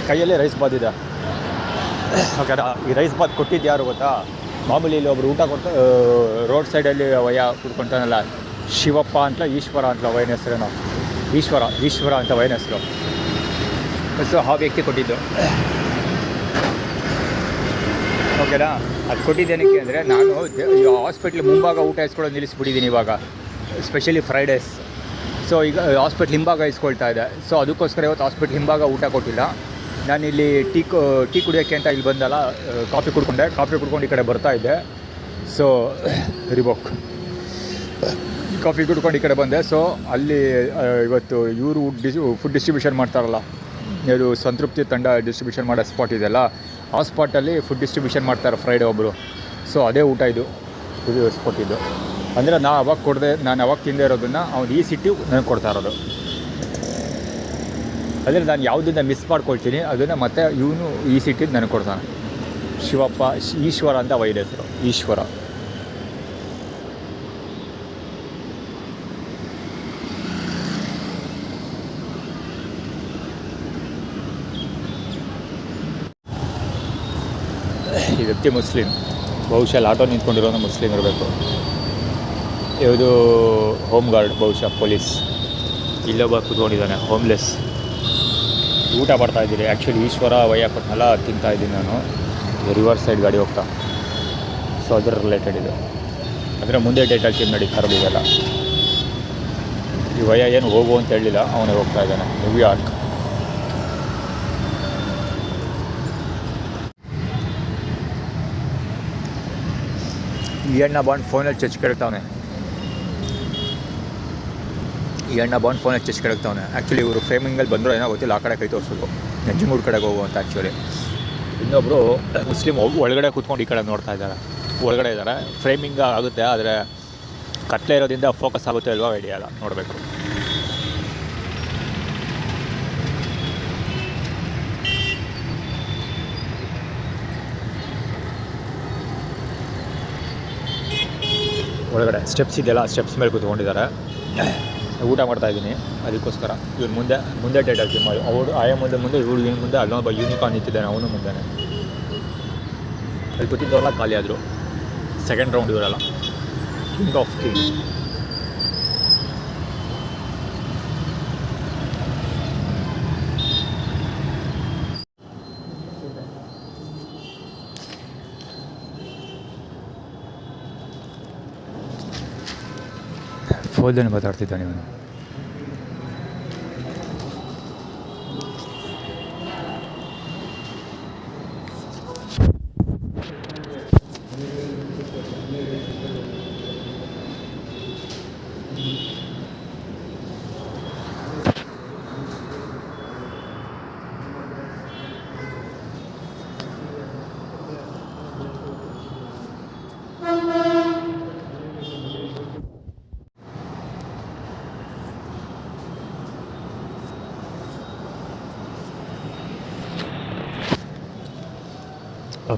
Speaker 1: ಕೈಯಲ್ಲೇ ರೈಸ್ ಬಾತ್ ಇದೆ. ಓಕೆ, ಈ ರೈಸ್ ಬಾತ್ ಕೊಟ್ಟಿದ್ದು ಯಾರು ಗೊತ್ತಾ, ಮಾಮೂಲಿ ಇಲ್ಲಿ ಒಬ್ರು ಊಟ ಕೊಟ್ಟು ರೋಡ್ ಸೈಡಲ್ಲಿ ವಯ ಕುಡ್ಕೊತಾನಲ್ಲ, ಶಿವಪ್ಪ ಅಂತ, ಈಶ್ವರ ಅಂತ ವೈನ್ ಹೆಸರೇನೋ, ಈಶ್ವರ ಅಂತ ವೈನ್ ಹೆಸರು. ಸೊ ಆ ವ್ಯಕ್ತಿ ಕೊಟ್ಟಿದ್ದು. ಓಕೆನಾ, ಅದು ಕೊಟ್ಟಿದ್ದೇನಕ್ಕೆ ಅಂದರೆ ನಾನು ಹಾಸ್ಪಿಟ್ಲ್ ಮುಂಭಾಗ ಊಟ ಇಸ್ಕೊಳ್ಳೋದು ನಿಲ್ಲಿಸ್ಬಿಟ್ಟಿದ್ದೀನಿ ಇವಾಗ, ಸ್ಪೆಷಲಿ ಫ್ರೈಡೇಸ್. ಸೊ ಈಗ ಹಾಸ್ಪಿಟ್ಲ್ ಹಿಂಭಾಗ ಇಸ್ಕೊಳ್ತಾ ಇದೆ. ಸೊ ಅದಕ್ಕೋಸ್ಕರ ಇವತ್ತು ಹಾಸ್ಪಿಟ್ಲ್ ಹಿಂಭಾಗ ಊಟ ಕೊಟ್ಟಿಲ್ಲ. ನಾನಿಲ್ಲಿ ಟೀ ಕುಡಿಯೋಕ್ಕೆ ಅಂತ ಇಲ್ಲಿ ಬಂದಲ್ಲ, ಕಾಫಿ ಕುಡ್ಕೊಂಡು ಈ ಕಡೆ ಬರ್ತಾಯಿದ್ದೆ. ಸೊ ರಿಬೋಕ್ ಕಾಫಿ ಕುಡ್ಕೊಂಡು ಈ ಕಡೆ ಬಂದೆ. ಸೊ ಅಲ್ಲಿ ಇವತ್ತು ಇವರು ಫುಡ್ ಡಿಸ್ಟ್ರಿಬ್ಯೂಷನ್ ಮಾಡ್ತಾರಲ್ಲ, ಇದು ಸಂತೃಪ್ತಿ ತಂಡ ಡಿಸ್ಟ್ರಿಬ್ಯೂಷನ್ ಮಾಡೋ ಸ್ಪಾಟ್ ಇದೆಯಲ್ಲ, ಆ ಸ್ಪಾಟಲ್ಲಿ ಫುಡ್ ಡಿಸ್ಟ್ರಿಬ್ಯೂಷನ್ ಮಾಡ್ತಾರೆ ಫ್ರೈಡೇ ಒಬ್ಬರು. ಸೊ ಅದೇ ಊಟ ಇದು ಕೊಟ್ಟಿದ್ದು. ಅಂದರೆ ನಾನು ಅವಾಗ ತಿಂದೇ ಇರೋದನ್ನು ಅವ್ನು ಈ ಸಿಟಿ ನನಗೆ ಕೊಡ್ತಾ ಇರೋದು. ಅಂದರೆ ನಾನು ಯಾವುದನ್ನ ಮಿಸ್ ಮಾಡ್ಕೊಳ್ತೀನಿ ಅದನ್ನು ಮತ್ತೆ ಇವನು ಈ ಸಿಟಿದು ನನಗೆ ಕೊಡ್ತಾನೆ. ಶಿವಪ್ಪ, ಈಶ್ವರ ಅಂತ ವೈನ್ ಹೆಸರು, ಈಶ್ವರ. ಈ ವ್ಯಕ್ತಿ ಮುಸ್ಲಿಂ, ಬಹುಶಃ ಆಟೋ ನಿಂತ್ಕೊಂಡಿರೋನು ಮುಸ್ಲಿಂ ಇರಬೇಕು. ಇದು ಹೋಮ್ ಗಾರ್ಡ್, ಬಹುಶಃ ಪೊಲೀಸ್. ಇಲ್ಲೊಬ್ಬ ಕೂತ್ಕೊಂಡಿದ್ದಾನೆ, ಹೋಮ್ಲೆಸ್. ಊಟ ಮಾಡ್ತಾಯಿದ್ದೀನಿ. ಆ್ಯಕ್ಚುಲಿ ಈಶ್ವರ ವಯ್ಯ ಕೊಟ್ಟನಲ್ಲ, ತಿಂತಾಯಿದ್ದೀನಿ ನಾನು. ರಿವರ್ಸ್ ಸೈಡ್ ಗಾಡಿ ಹೋಗ್ತಾ. ಸೊ ಅದರ ರಿಲೇಟೆಡ್ ಇದು. ಅಂದರೆ ಮುಂದೆ ಡೇಟಲ್ಲಿ ಚೇಂಜ್ ಮಾಡಿ ಕರೆದಿದೆಲ್ಲ. ಈ ವಯ್ಯ ಏನು ಹೋಗು ಅಂತ ಹೇಳಲಿಲ್ಲ, ಅವನೇ ಹೋಗ್ತಾ ಇದ್ದಾನೆ. ನ್ಯೂಯಾರ್ಕ್. ಈ ಅಣ್ಣ ಬಾಂಡ್ ಫೋನಲ್ಲಿ ಚರ್ಚ್ ಕೆಡಕ್ತಾವನೆ. ಆ್ಯಕ್ಚುಲಿ ಇವರು ಫ್ರೇಮಿಂಗಲ್ಲಿ ಬಂದರೂ ಏನೋ ಗೊತ್ತಿಲ್ಲ, ಆ ಕಡೆ ಕೈ ತೋರಿಸೋದು, ನಂಜನಗೂಡು ಕಡೆಗೆ ಹೋಗುವಂತ. ಆ್ಯಕ್ಚುಲಿ ಇನ್ನೊಬ್ಬರು ಮುಸ್ಲಿಮ್ ಒಳಗಡೆ ಕೂತ್ಕೊಂಡು ಈ ಕಡೆ ನೋಡ್ತಾ ಇದ್ದಾರೆ, ಒಳಗಡೆ ಇದ್ದಾರೆ. ಫ್ರೇಮಿಂಗ್ ಆಗುತ್ತೆ, ಆದರೆ ಕತ್ಲೆ ಇರೋದ್ರಿಂದ ಫೋಕಸ್ ಆಗುತ್ತೆ ಅಲ್ವಾ, ಐಡಿಯಾ ಅಲ್ಲ, ನೋಡಬೇಕು. ಒಳಗಡೆ ಸ್ಟೆಪ್ಸ್ ಇದೆಯಲ್ಲ, ಸ್ಟೆಪ್ಸ್ ಮೇಲೆ ಕೂತ್ಕೊಂಡಿದ್ದಾರೆ. ಊಟ ಮಾಡ್ತಾಯಿದ್ದೀನಿ, ಅದಕ್ಕೋಸ್ಕರ ಇವ್ರು ಮುಂದೆ ಡೇಟ್ ಹಾಕಿ ಮಾಡಿ ಅವರು ಆಯಾ ಮುಂದೆ ಇವ್ರು ಮುಂದೆ ಅಲ್ಲೊಬ್ಬ ಯೂನಿಕಾರ್ನ್ ನಿಂತಿದ್ದಾನೆ, ಅವನು ಮುಂದೆ. ಅಲ್ಲಿ ಕೂತಿದ್ದವರೆಲ್ಲ ಖಾಲಿ ಆದರು. ಸೆಕೆಂಡ್ ರೌಂಡ್ ಇವರೆಲ್ಲ ಕಿಂಗ್ ಆಫ್ ಕಿಂಗ್. ಹೋಲ್ದೇನೆ ಮಾತಾಡ್ತಿದ್ದಾನೆ ಇವನು.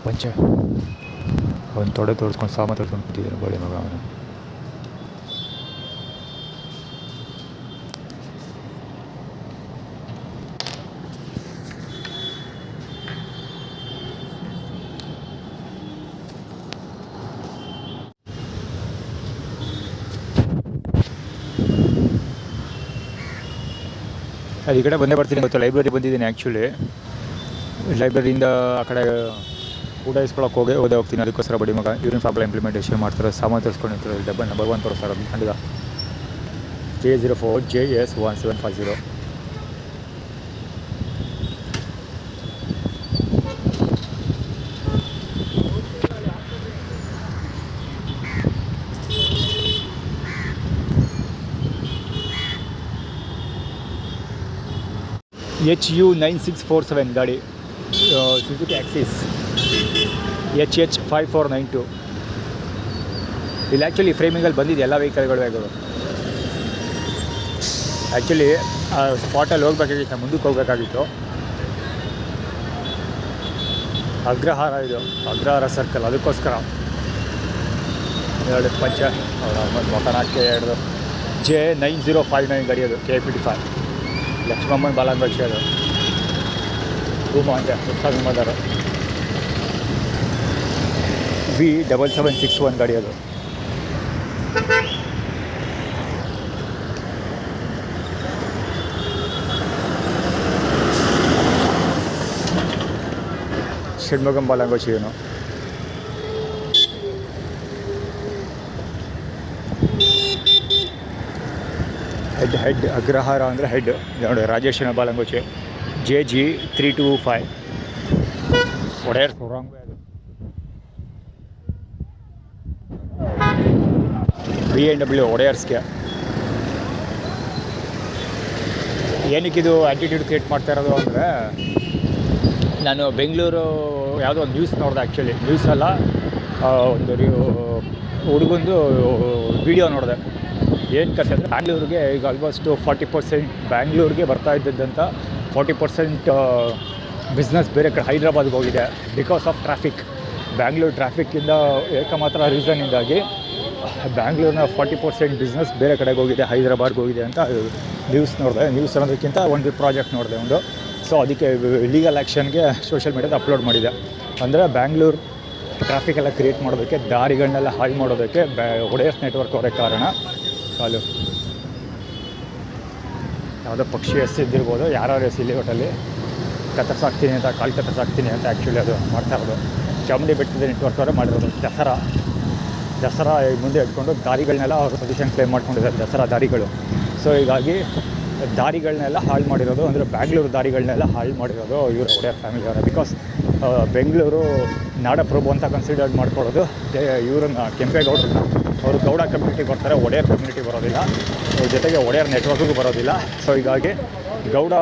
Speaker 1: ಪಂಚೆ ಅವನು ತೊಡೆ ತೋರಿಸ್ಕೊಂಡು ಸಾಮಾನು ತೋರಿಸ್ಕೊಂಡು ಕೂತಿದ್ದಾನೆ ಬಳಿ ಮಗ ಅವನು. ಅದು ಈ ಕಡೆ ಬಂದೇ ಬರ್ತೀನಿ ಗೊತ್ತು. ಲೈಬ್ರರಿ ಬಂದಿದ್ದೀನಿ ಆ್ಯಕ್ಚುಲಿ. ಲೈಬ್ರರಿಯಿಂದ ಆ ಕಡೆ ಊಟ ಇಸ್ಕೊಳಕ್ಕೆ ಓದೇ ಹೋಗ್ತೀನಿ. ಅದಕ್ಕೋಸ್ಕರ ಬಡಿ ಮಗ ಯೂರಿನ್ ಪ್ರಾಬ್ಲಮ್ ಇಂಪ್ಲಿಮೆಂಟೇಷನ್ ಮಾಡ್ತಾರೆ. ಸಾಮಾನು ತರಿಸ್ಕೊಂಡಿರ್ತಾರೆ. ಡಬ್ಬಲ್ ನಂಬರ್ 1 ತೋರಿಸ್ತಾರೆ. ಖಂಡಿತ J04JS1750. HU9647 ಗಾಡಿ, ಸುಜುಕಿ ಆಕ್ಸಿಸ್ HH5492. ಇಲ್ಲಿ ಆ್ಯಕ್ಚುಲಿ ಫ್ರೇಮಿಂಗಲ್ಲಿ ಬಂದಿದೆ ಎಲ್ಲ ವೆಹಿಕಲ್ಗಳು. ಆ್ಯಕ್ಚುಲಿ ಆ ಸ್ಪಾಟಲ್ಲಿ ಹೋಗ್ಬೇಕಾಗಿತ್ತು, ಮುಂದಕ್ಕೆ ಹೋಗ್ಬೇಕಾಗಿತ್ತು. ಅಗ್ರಹಾರ ಇದು, ಅಗ್ರಹಾರ ಸರ್ಕಲ್. ಅದಕ್ಕೋಸ್ಕರ ಎರಡು ಪಂಚ ಮಕನಾಕ್ಕೆ ಎರಡು J9059 ಗಾಡಿ ಅದು, K55 ಲಕ್ಷ್ಮಮ್ಮನ ಬಾಲಂಬಕ್ಷಿ ಅದು. ರೂಮ ಅಂತ ಹೊಸ ವಿಮಾದಾರ V7761 ಗಾಡಿ ಅದು. ಷಣ್ಮುಗಂ ಬಾಲಂಗೋಚಿ ಇವನು. ಹೆಡ್ ಅಗ್ರಹಾರ ಅಂದರೆ ಹೆಡ್ ನೋಡಿ. ರಾಜೇಶನ ಬಾಲಂಗೋಚಿ JG325 ಒಡೆಯರ್ ಸೊರಾಂಗ್ ಅದು. BMW ಒಡೆಯರ್ಸ್ಗೆ. ಏನಕ್ಕಿದು ಆ್ಯಟಿಟ್ಯೂಡ್ ಕ್ರಿಯೇಟ್ ಮಾಡ್ತಾ ಇರೋದು ಅಂದರೆ, ನಾನು ಬೆಂಗಳೂರು ಯಾವುದೋ ಒಂದು ನ್ಯೂಸ್ ನೋಡಿದೆ. ಆ್ಯಕ್ಚುಲಿ ನ್ಯೂಸ್ ಅಲ್ಲ, ಒಂದು ಹುಡುಗಂದು ವಿಡಿಯೋ ನೋಡಿದೆ. ಏನು ಕಥೆ ಅಂದರೆ, ಬ್ಯಾಂಗ್ಳೂರಿಗೆ ಈಗ ಆಲ್ಮೋಸ್ಟು 40% ಬ್ಯಾಂಗ್ಳೂರಿಗೆ ಬರ್ತಾ ಇದ್ದಂಥ 40% ಬಿಸ್ನೆಸ್ ಬೇರೆ ಕಡೆ ಹೈದ್ರಾಬಾದ್ಗೆ ಹೋಗಿದೆ. Because of traffic. ಬ್ಯಾಂಗ್ಳೂರು ಟ್ರಾಫಿಕ್ಕಿಂದ ಏಕಮಾತ್ರ ರೀಸನ್ನಿಂದಾಗಿ ಬ್ಯಾಂಗ್ಳೂರಿನ 40% ಬಿಸ್ನೆಸ್ ಬೇರೆ ಕಡೆಗೆ ಹೋಗಿದೆ, ಹೈದ್ರಾಬಾದ್ಗೆ ಹೋಗಿದೆ ಅಂತ ನ್ಯೂಸ್ ನೋಡಿದೆ. ನ್ಯೂಸ್ ಅನ್ನೋದಕ್ಕಿಂತ ಒಂದು ಪ್ರಾಜೆಕ್ಟ್ ನೋಡಿದೆ ಒಂದು. ಸೊ ಅದಕ್ಕೆ ಲೀಗಲ್ ಆ್ಯಕ್ಷನ್ಗೆ ಸೋಷಿಯಲ್ ಮೀಡಿಯಾದ ಅಪ್ಲೋಡ್ ಮಾಡಿದೆ. ಅಂದರೆ ಬ್ಯಾಂಗ್ಳೂರು ಟ್ರಾಫಿಕೆಲ್ಲ ಕ್ರಿಯೇಟ್ ಮಾಡೋದಕ್ಕೆ, ದಾರಿಗಳನ್ನೆಲ್ಲ ಹಾಳು ಮಾಡೋದಕ್ಕೆ ಒಡೆಯರ್ಸ್ ನೆಟ್ವರ್ಕ್ ಅವರೇ ಕಾರಣ. ಕಾಲು ಯಾವುದೋ ಪಕ್ಷಿ ಎಸ್ತಿದ್ದಿರ್ಬೋದು, ಯಾರ್ಯಾರು ಎಸ್ಸಿಲ್ಲಿ ಒಟ್ಟಲ್ಲಿ ಕತ್ತರಿಸಾಕ್ತೀನಿ ಅಂತ, ಕಾಲು ಕತ್ತರಿಸಾಕ್ತೀನಿ ಅಂತ ಆ್ಯಕ್ಚುಲಿ ಅದು ಮಾಡ್ತಾ ಇರೋದು. ಚಾಮುಂಡಿ ಬೆಟ್ಟದ ನೆಟ್ವರ್ಕ್ ಅವರೇ ಮಾಡಿರೋದು. ದಸರಾ ಮುಂದೆ ಇಟ್ಕೊಂಡು ದಾರಿಗಳನ್ನೆಲ್ಲ ಅವರು ಪೊಸಿಷನ್ ಕ್ಲೇಮ್ ಮಾಡ್ಕೊಂಡಿದ್ದಾರೆ, ದಸರಾ ದಾರಿಗಳು. ಸೊ ಹೀಗಾಗಿ ದಾರಿಗಳನ್ನೆಲ್ಲ ಹಾಳು ಮಾಡಿರೋದು, ಅಂದರೆ ಬ್ಯಾಂಗ್ಳೂರು ದಾರಿಗಳನ್ನೆಲ್ಲ ಹಾಳು ಮಾಡಿರೋದು ಇವರು ಒಡೆಯರ್ ಫ್ಯಾಮಿಲಿ ಅವರ. ಬಿಕಾಸ್ ಬೆಂಗಳೂರು ನಾಡಪ್ರಭು ಅಂತ ಕನ್ಸಿಡರ್ ಮಾಡ್ಕೊಳ್ಳೋದು ಇವ್ರನ್ನ, ಕೆಂಪೇಗೌಡರನ್ನ. ಅವರು ಗೌಡ ಕಮ್ಯುನಿಟಿ ಬರ್ತಾರೆ, ಒಡೆಯರ್ ಕಮ್ಯುನಿಟಿ ಬರೋದಿಲ್ಲ. ಜೊತೆಗೆ ಒಡೆಯರ್ ನೆಟ್ವರ್ಕ್ಗೂ ಬರೋದಿಲ್ಲ. ಸೊ ಹೀಗಾಗಿ ಗೌಡ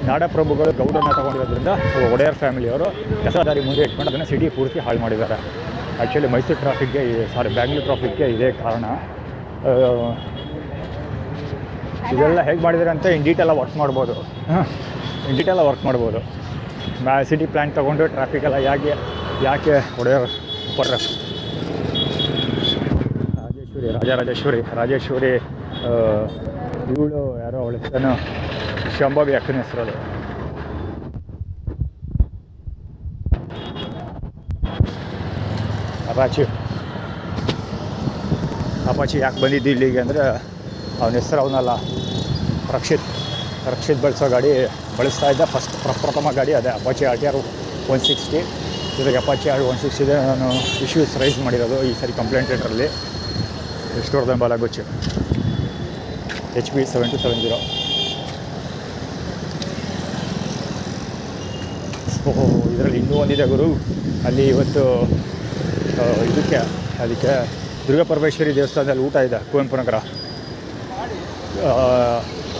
Speaker 1: ನಾಡಪ್ರಭುಗಳು ಗೌಡನ್ನ ತೊಗೊಂಡಿರೋದ್ರಿಂದ ಒಡೆಯರ್ ಫ್ಯಾಮಿಲಿಯವರು ದಸರಾ ದಾರಿ ಮುಂದೆ ಇಟ್ಕೊಂಡು ಅದನ್ನು ಸಿಟಿ ಪೂರ್ತಿ ಹಾಳು ಮಾಡಿದ್ದಾರೆ. ಆ್ಯಕ್ಚುಲಿ ಮೈಸೂರು ಟ್ರಾಫಿಕ್ಗೆ, ಬ್ಯಾಂಗ್ಳೂರು ಟ್ರಾಫಿಕ್ಗೆ ಇದೇ ಕಾರಣ. ಇದೆಲ್ಲ ಹೇಗೆ ಮಾಡಿದ್ದಾರೆ ಅಂತ ಇನ್ ಡೀಟೇಲಾಗಿ ವರ್ಕ್ ಮಾಡ್ಬೋದು. ಸಿಟಿ ಪ್ಲ್ಯಾನ್ ತೊಗೊಂಡು ಟ್ರಾಫಿಕೆಲ್ಲ ಯಾಕೆ ಒಡೆಯರ್ ಕೊಟ್ಟರೆ. ರಾಜೇಶ್ವರಿ ಇವಳು ಯಾರೋ ಅವಳ ಹೆಸರು ಶಂಭವಿ ಅಕ್ಕನ ಹೆಸರು ಅದು. ಅಪಾಚಿ ಯಾಕೆ ಬಂದಿದ್ದು ಇಲ್ಲಿಗೆ ಅಂದರೆ, ಅವನ ಹೆಸರು ಅವನಲ್ಲ, ರಕ್ಷಿತ್ ಬಳಸೋ ಗಾಡಿ ಬಳಸ್ತಾ ಇದ್ದ. ಪ್ರಥಮ ಗಾಡಿ ಅದೇ ಅಪಾಚಿ RTR 160. ಜೊತೆಗೆ ಅಪಾಚಿ R 160 ನಾನು ಇಶ್ಯೂಸ್ ರೈಸ್ ಮಾಡಿರೋದು ಈ ಸರಿ ಕಂಪ್ಲೇಂಟ್ ಲೆಟ್ರಲ್ಲಿ. ವಿಷ್ಣುವರ್ಧನ್ ಬಾಲಾಗುಚ್ಚು HP 7270. ಓಹೋ, ಇದರಲ್ಲಿ ಇನ್ನೂ ಒಂದಿದೆ ಗುರು. ಅಲ್ಲಿ ಇವತ್ತು ಅದಕ್ಕೆ ದುರ್ಗಾಪರಮೇಶ್ವರಿ ದೇವಸ್ಥಾನದಲ್ಲಿ ಊಟ ಇದೆ ಕುವೆಂಪು ನಗರ.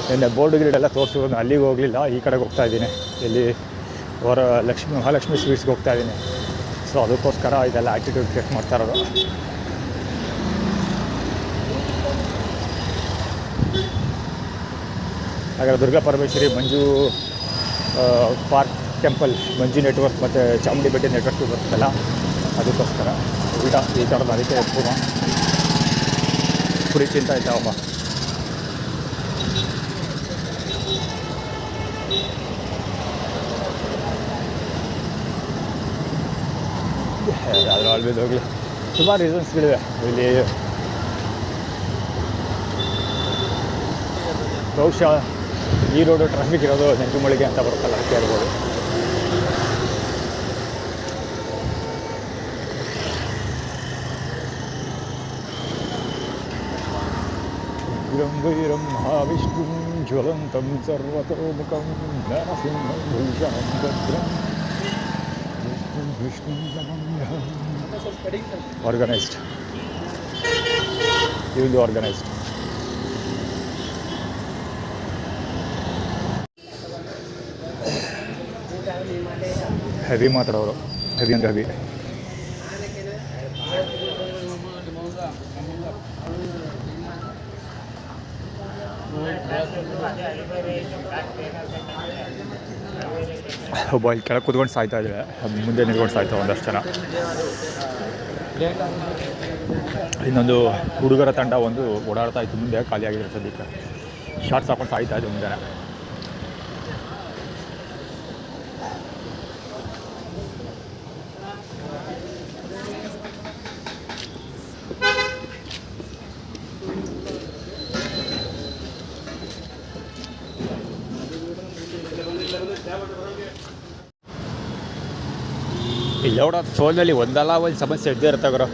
Speaker 1: ನಿನ್ನೆ ಬೋರ್ಡ್ ಗಿರ್ಡೆಲ್ಲ ತೋರಿಸೋದು, ಅಲ್ಲಿಗೆ ಹೋಗಲಿಲ್ಲ, ಈ ಕಡೆಗೆ ಹೋಗ್ತಾ ಇದ್ದೀನಿ. ಇಲ್ಲಿ ಮಹಾಲಕ್ಷ್ಮಿ ಸ್ವೀಟ್ಸ್ಗೆ ಹೋಗ್ತಾ ಇದ್ದೀನಿ. ಸೊ ಅದಕ್ಕೋಸ್ಕರ ಇದೆಲ್ಲ ಆ್ಯಟಿಟ್ಯೂಡ್ ಚೆಕ್ ಮಾಡ್ತಾ ಇರೋದು. ಹಾಗಾದ್ರೆ ದುರ್ಗಾಪರಮೇಶ್ವರಿ, ಮಂಜು ಪಾರ್ಕ್ ಟೆಂಪಲ್, ಮಂಜು ನೆಟ್ವರ್ಕ್ ಮತ್ತು ಚಾಮುಂಡಿ ಬೆಟ್ಟ ನೆಟ್ವರ್ಕ್ ಬರ್ತಲ್ಲ, ಅದಕ್ಕೋಸ್ಕರ ಊಟ ಈ ಥರದ್ದು. ಅದಕ್ಕೆ ಪೂರ್ವ ಪುರಿ ಚಿಂತ ಆಯ್ತಾವಮ್ಮ. ಯಾವುದಾದ್ರೂ ಆಲ್ಬೇದು ಹೋಗಲಿ, ಸುಮಾರು ರೀಸನ್ಸ್ಗಳಿವೆ ಇಲ್ಲಿ. ಬಹುಶಃ ಈ ರೋಡು ಟ್ರಾಫಿಕ್ ಇರೋದು ನೆಂಟುಮಳಿಗೆ ಅಂತ ಬರುತ್ತಲ್ಲ, ಅದಕ್ಕೆ ಇರ್ಬೋದು. ವೀರಂ ಮಹಾವಿಷ್ಣು ಜ್ವಲಂತಂ ಸರ್ವತೋಮುಖಂ ನರಸಿಂಹಂ ಭೂಷಣಂ ಭದ್ರಂ ವಿಷ್ಣು ಆರ್ಗನೈಸ್ಡ್. ಇದು ಆರ್ಗನೈಸ್ಡ್. ಹೆವಿ ಮಾತಾಡೋರು, ಹೆವಿ ಅಂದರೆ ಹೆವಿ. ಒಬ್ಬ ಇಲ್ಲಿ ಕೆಳಗೆ ಕೂತ್ಕೊಂಡು ಸಾಯ್ತಾ ಇದ್ದಾರೆ, ಮುಂದೆ ನಿಂತ್ಕೊಂಡು ಸಾಯ್ತಾರೆ ಒಂದಷ್ಟು ಜನ. ಇನ್ನೊಂದು ಹುಡುಗರ ತಂಡ ಒಂದು ಓಡಾಡ್ತಾ ಇತ್ತು, ಮುಂದೆ ಖಾಲಿಯಾಗಿದೆ ಸದ್ಯಕ್ಕೆ. ಶಾರ್ಟ್ಸ್ ಹಾಕೊಂಡು ಸಾಯ್ತಾ ಇದ್ದು ಮುಂದೆ. ಇಲ್ಲ ನೋಡ, ಫೋನಲ್ಲಿ ಒಂದಲ್ಲ ಒಂದು ಸಮಸ್ಯೆ ಇದ್ದೇ ಇರುತ್ತೆ ಗುರು.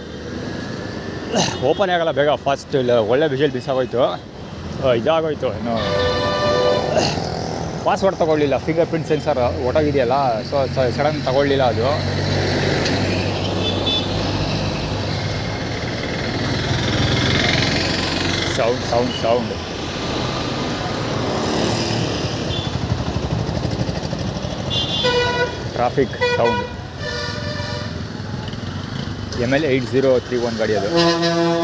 Speaker 1: ಓಪನ್ ಆಗೋಲ್ಲ ಬೇಗ, ಫಾಸ್ಟ್. ಇಲ್ಲ ಒಳ್ಳೆ ವಿಷಲ್ ಮಿಸ್ ಆಗೋಯ್ತು, ಇದಾಗೋಯ್ತು. ಇನ್ನು ಪಾಸ್ವರ್ಡ್ ತೊಗೊಳ್ಳಿಲ್ಲ, ಫಿಂಗರ್ ಪ್ರಿಂಟ್ ಸೆನ್ಸರ್ ಒಟ್ಟೋಗಿದೆಯಲ್ಲ, ಸೊ ಸಡನ್ ತೊಗೊಳ್ಳಿಲ್ಲ ಅದು. Sound traffic sound. ML 8031 ಗಾಡಿ ಅದು,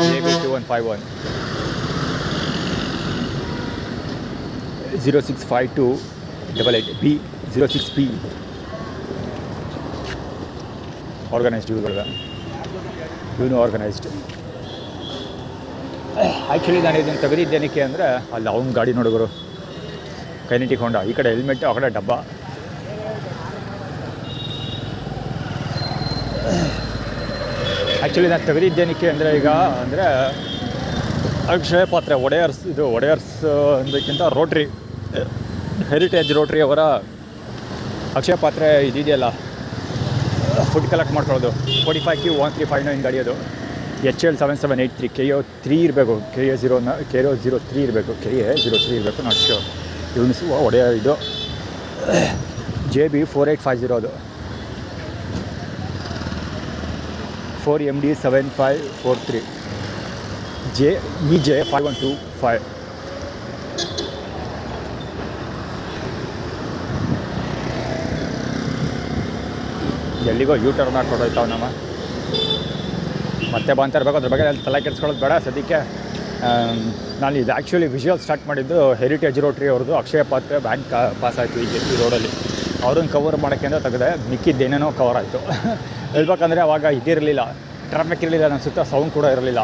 Speaker 1: AB2151 065288B 06P. ಆರ್ಗನೈಸ್ಡ್ ಇವುಗಳ, ಇವನು ಆರ್ಗನೈಸ್ಡ್. ಆ್ಯಕ್ಚುಲಿ ನಾನು ಇದನ್ನು ತೆಗೆದಿದ್ದೇನಕ್ಕೆ ಅಂದರೆ, ಅಲ್ಲಿ ಅವ್ನ ಗಾಡಿ ನೋಡಿದ್ರು ಕೈನೆಟಿಕ್ ಹೊಂಡ, ಈ ಕಡೆ ಹೆಲ್ಮೆಟ್, ಆ ಕಡೆ ಡಬ್ಬ. ಆ್ಯಕ್ಚುಲಿ ನಾನು ತೆಗೆದಿದ್ದೇನಕ್ಕೆ ಅಂದರೆ, ಈಗ ಅಂದರೆ ಅಕ್ಷಯ ಪಾತ್ರೆ ಒಡೆಯರ್ಸ್ ಅಂದಕ್ಕಿಂತ ರೋಟ್ರಿ, ಹೆರಿಟೇಜ್ ರೋಟ್ರಿ ಅವರ ಅಕ್ಷಯ ಪಾತ್ರೆ ಇದೆಯಲ್ಲ, ಫುಡ್ ಕಲೆಕ್ಟ್ ಮಾಡ್ಕೊಳ್ಳೋದು, 45Q1359 ಗಾಡಿ ಅದು. HL 7783 KO3 ಇರಬೇಕು, KO03 ಇರಬೇಕು, KA03 ಇರಬೇಕು, ನಾಟ್ ಶ್ಯೂರ್. ಇವನು ಒಡೆಯ ಇದು JB 4850 ಅದು, 4MD 7543 EJ 5125. ಎಲ್ಲಿಗೋ ಟರ್ನ್ ಮಾಡ್ಕೊಡೋಯ್ತಾವ ನಮ್ಮ. ಮತ್ತೆ ಬಂತ ಇರಬೇಕು, ಅದ್ರ ಬಗ್ಗೆ ತಲೆ ಕೆಡಿಸ್ಕೊಳ್ಳೋದು ಬೇಡ ಸದ್ಯಕ್ಕೆ. ನಾನು ಇದು ಆ್ಯಕ್ಚುಲಿ ವಿಜುವಲ್ ಸ್ಟಾರ್ಟ್ ಮಾಡಿದ್ದು ಹೆರಿಟೇಜ್ ರೋಟ್ರಿ ಅವ್ರದ್ದು ಅಕ್ಷಯ ಪಾತ್ರೆ ಬ್ಯಾಂಕ್ ಪಾಸ್ ಆಯಿತು ಈ ರೋಡಲ್ಲಿ. ಅವ್ರನ್ನ ಕವರ್ ಮಾಡೋಕ್ಕೆ ಅಂತ ತೆಗೆದೆ, ಮಿಕ್ಕಿದ್ದೇನೇನೋ ಕವರ್ ಆಯಿತು. ಹೇಳ್ಬೇಕಂದ್ರೆ ಅವಾಗ ಇದಿರಲಿಲ್ಲ, ಟ್ರಾಫಿಕ್ ಇರಲಿಲ್ಲ, ನನ್ನ ಸುತ್ತ ಸೌಂಡ್ ಕೂಡ ಇರಲಿಲ್ಲ.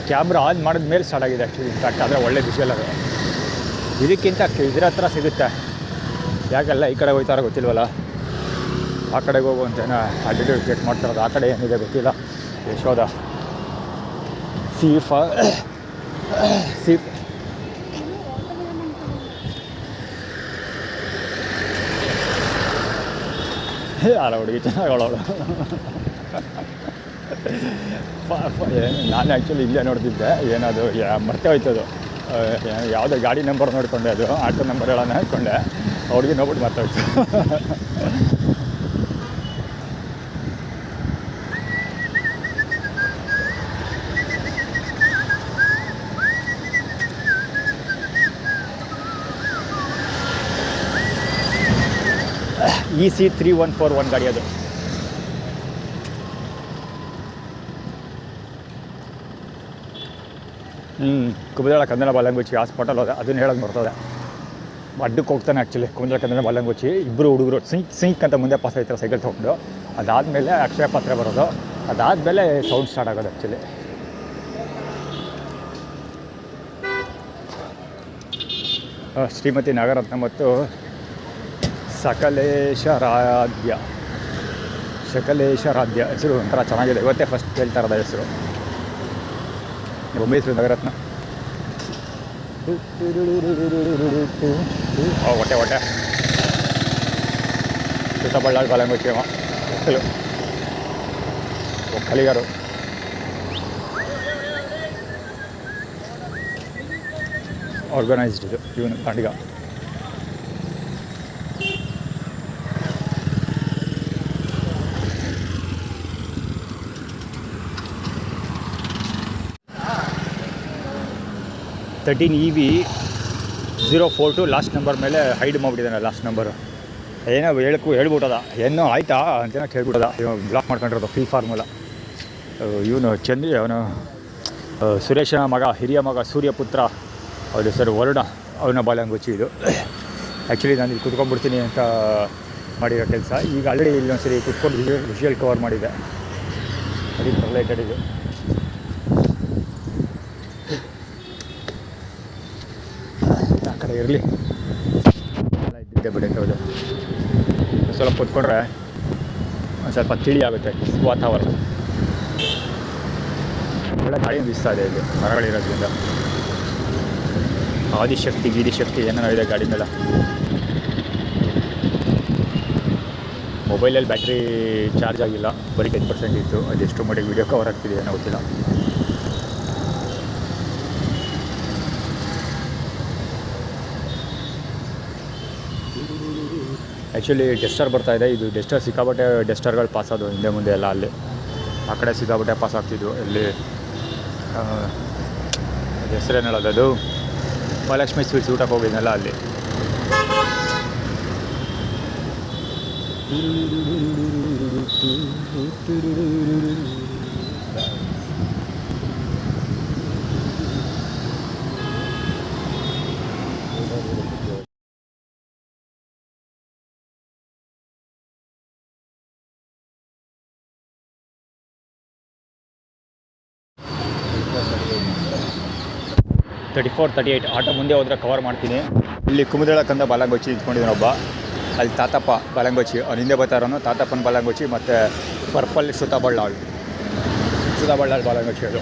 Speaker 1: ಕ್ಯಾಮ್ರಾ ಆನ್ ಮಾಡಿದ ಮೇಲೆ ಸ್ಟಾರ್ಟ್ ಆಗಿದೆ ಆ್ಯಕ್ಚುಲಿ. ಇನ್ಫ್ಯಾಕ್ಟ್ ಆದರೆ ಒಳ್ಳೆ ವಿಜುವಲ್ ಅದು. ಇದಕ್ಕಿಂತ ಇದರ ಹತ್ರ ಸಿಗುತ್ತೆ. ಯಾಕೆಲ್ಲ ಈ ಕಡೆ ಹೋಗ್ತಾರೋ ಗೊತ್ತಿಲ್ವಲ್ಲ, ಆ ಕಡೆಗೆ ಹೋಗುವಂತೇನೋ ಆಟಿಟ್ಯೂಡ್ ಚೆಕ್ ಮಾಡ್ತಾರೋದು. ಆ ಕಡೆ ಏನಿದೆ ಗೊತ್ತಿಲ್ಲ. ಯಶೋಧ ಸೀಫ್ ಅಲ್ಲ ಹುಡುಗಿ ಚೆನ್ನಾಗವಳು. ನಾನು ಆ್ಯಕ್ಚುಲಿ ಇಲ್ಲೇ ನೋಡ್ತಿದ್ದೆ ಏನದು ಮರ್ತೇ ಹೋಯ್ತದು ಯಾವುದೋ ಗಾಡಿ ನಂಬರ್ ನೋಡಿಕೊಂಡೆ ಅದು ಆಟೋ ನಂಬರ್ ಹೇಳೋಣ ಅಂದ್ಕೊಂಡೆ ಅವ್ರಿಗೆ ನೋಡ್ಬಿಟ್ಟು ಮರ್ತೋಯ್ತು. EC 3141 ಗಾಡಿ ಅದು. ಕುಮದಳ ಕನ್ನಡ ಬಾಲಂಗುಚ್ಚಿ ಹಾಸ್ಪಿಟಲ್ ಹೋದೆ, ಅದನ್ನು ಹೇಳೋದು ಬರ್ತದೆ. ಅಡ್ಡಕ್ಕೆ ಹೋಗ್ತಾನೆ ಆ್ಯಕ್ಚುಲಿ ಕುಮದಳ ಕನ್ನಡ ಬಾಲಂಗುಚ್ಚಿ. ಇಬ್ಬರು ಹುಡುಗರು ಸಿಂಕ್ ಅಂತ ಮುಂದೆ ಪಾಸ್ ಆಯ್ತಾರೆ ಸೈಕಲ್ ತೊಗೊಂಡು. ಅದಾದಮೇಲೆ ಅಕ್ಷಯ ಪಾತ್ರೆ ಬರೋದು, ಅದಾದಮೇಲೆ ಸೌಂಡ್ ಸ್ಟಾರ್ಟ್ ಆಗೋದು ಆ್ಯಕ್ಚುಲಿ. ಶ್ರೀಮತಿ ನಾಗರತ್ನ ಮತ್ತು ಸಕಲೇಶರಾಧ್ಯ ಹೆಸರು ಒಂಥರ ಚೆನ್ನಾಗಿದೆ. ಇವತ್ತೇ ಫಸ್ಟ್ ಕೇಳ್ತಾ ಇರೋದ ಹೆಸರು. ಒಮ್ಮೆ ಹೆಸರು ನಗರತ್ನ. ಹೊಟ್ಟೆ ಸುತ್ತಬಳ್ಳಾಳ ಬಾಲಂಗುಚ್ಚಿ ಒಕ್ಕಲಿಗರು. ಆರ್ಗನೈಸ್ಡ್ ಇದು ಇವನು ತಾಂಡಿಗ. ತರ್ಟೀನ್ EV 042 ಲಾಸ್ಟ್ ನಂಬರ್ ಮೇಲೆ ಹೈಡ್ ಮಾಡಿಬಿಟ್ಟಿದ್ದಾನೆ. ಲಾಸ್ಟ್ ನಂಬರು ಏನೋ ಹೇಳ್ಬಿಟ್ಟದ ಏನೋ ಆಯ್ತಾ ಅಂತೇನೋ ಕೇಳ್ಬಿಟ್ಟದ. ಬ್ಲಾಕ್ ಮಾಡ್ಕೊಂಡಿರೋದು ಫೀ ಫಾರ್ಮುಲ. ಇವನು ಚಂದ್ರಿ, ಅವನು ಸುರೇಶನ ಮಗ, ಹಿರಿಯ ಮಗ ಸೂರ್ಯಪುತ್ರ, ಅವ್ರ ಹೆಸರು ವರುಣ. ಅವನ ಬಾಲಂಗುಚ್ಚಿ ಇದು. ಆ್ಯಕ್ಚುಲಿ ನಾನು ಇಲ್ಲಿ ಕುತ್ಕೊಂಡ್ಬಿಡ್ತೀನಿ ಅಂತ ಮಾಡಿರೋ ಕೆಲಸ. ಈಗ ಆಲ್ರೆಡಿ ಇಲ್ಲೊಂದು ಸರಿ ಕುತ್ಕೊಂಡು ವಿಷುವಲ್ ಕವರ್ ಮಾಡಿದೆ, ಅದಕ್ಕೆ ರಿಲೇಟೆಡ್ ಇದು. ಆ ಕಡೆ ಇರಲಿ ಎಲ್ಲ ಇದ್ದಿದ್ದೆ ಬಿಡುತ್ತೆ. ಸ್ವಲ್ಪ ಕುತ್ಕೊಂಡ್ರೆ ಒಂದು ಸ್ವಲ್ಪ ತಿಳಿ ಆಗುತ್ತೆ ವಾತಾವರಣ. ಒಳ್ಳೆ ಗಾಳಿ ಬೀಸ್ತಾ ಇದೆ ಇಲ್ಲಿ ಮರಗಳಿರೋದ್ರಿಂದ. ಆದಿಶಕ್ತಿ ಗೀದಿಶಕ್ತಿ ಏನೇನೋ ಇದೆ ಗಾಡಿ ಮೇಲೆ. ಮೊಬೈಲಲ್ಲಿ ಬ್ಯಾಟ್ರಿ ಚಾರ್ಜ್ ಆಗಿಲ್ಲ, ಬರೀ 10% ಇತ್ತು. ಅದೆಷ್ಟು ಮಟ್ಟಿಗೆ ವೀಡಿಯೋ ಕವರ್ ಆಗ್ತಿದೆ ಏನೋ ಗೊತ್ತಿಲ್ಲ. ಆ್ಯಕ್ಚುಲಿ ಡೆಸ್ಟರ್ ಬರ್ತಾಯಿದೆ. ಇದು ಡೆಸ್ಟರ್ ಸಿಕ್ಕಾಬಟ್ಟೆ ಡೆಸ್ಟರ್ಗಳು ಪಾಸ್ ಆದವು ಹಿಂದೆ ಮುಂದೆ ಎಲ್ಲ. ಅಲ್ಲಿ ಆ ಕಡೆ ಸಿಕ್ಕಾಬಟ್ಟೆ ಪಾಸ್ ಆಗ್ತಿದ್ವು. ಇಲ್ಲಿ ಅದು ಹೆಸರೇನು ಹೇಳೋದು, ಅದು ಮಹಾಲಕ್ಷ್ಮಿ ಸ್ವೀಟ್ಸ್ ಊಟಕ್ಕೆ ಹೋಗಿದ್ನಲ್ಲ ಅಲ್ಲಿ. $34, $38 ಆಟೋ ಮುಂದೆ ಹೋದರೆ ಕವರ್ ಮಾಡ್ತೀನಿ. ಇಲ್ಲಿ ಕುಮದಳ ಕಂದ ಬಾಲಂಗುಚ್ಚಿ ನಿಂತ್ಕೊಂಡಿದ್ದಾನೆ ಒಬ್ಬ. ಅಲ್ಲಿ ತಾತಪ್ಪ ಬಾಲಂಗುಚ್ಚಿ, ಅವ್ನು ಹಿಂದೆ ಬರ್ತಾ ಇರೋನು ತಾತಪ್ಪನ ಬಾಲಂಗುಚ್ಚಿ. ಮತ್ತು ಪರ್ಪಲ್ ಸುತ್ತಬಳ್ಳಾಳ್ ಬಾಲಂಗುಚ್ಚಿ. ಅದು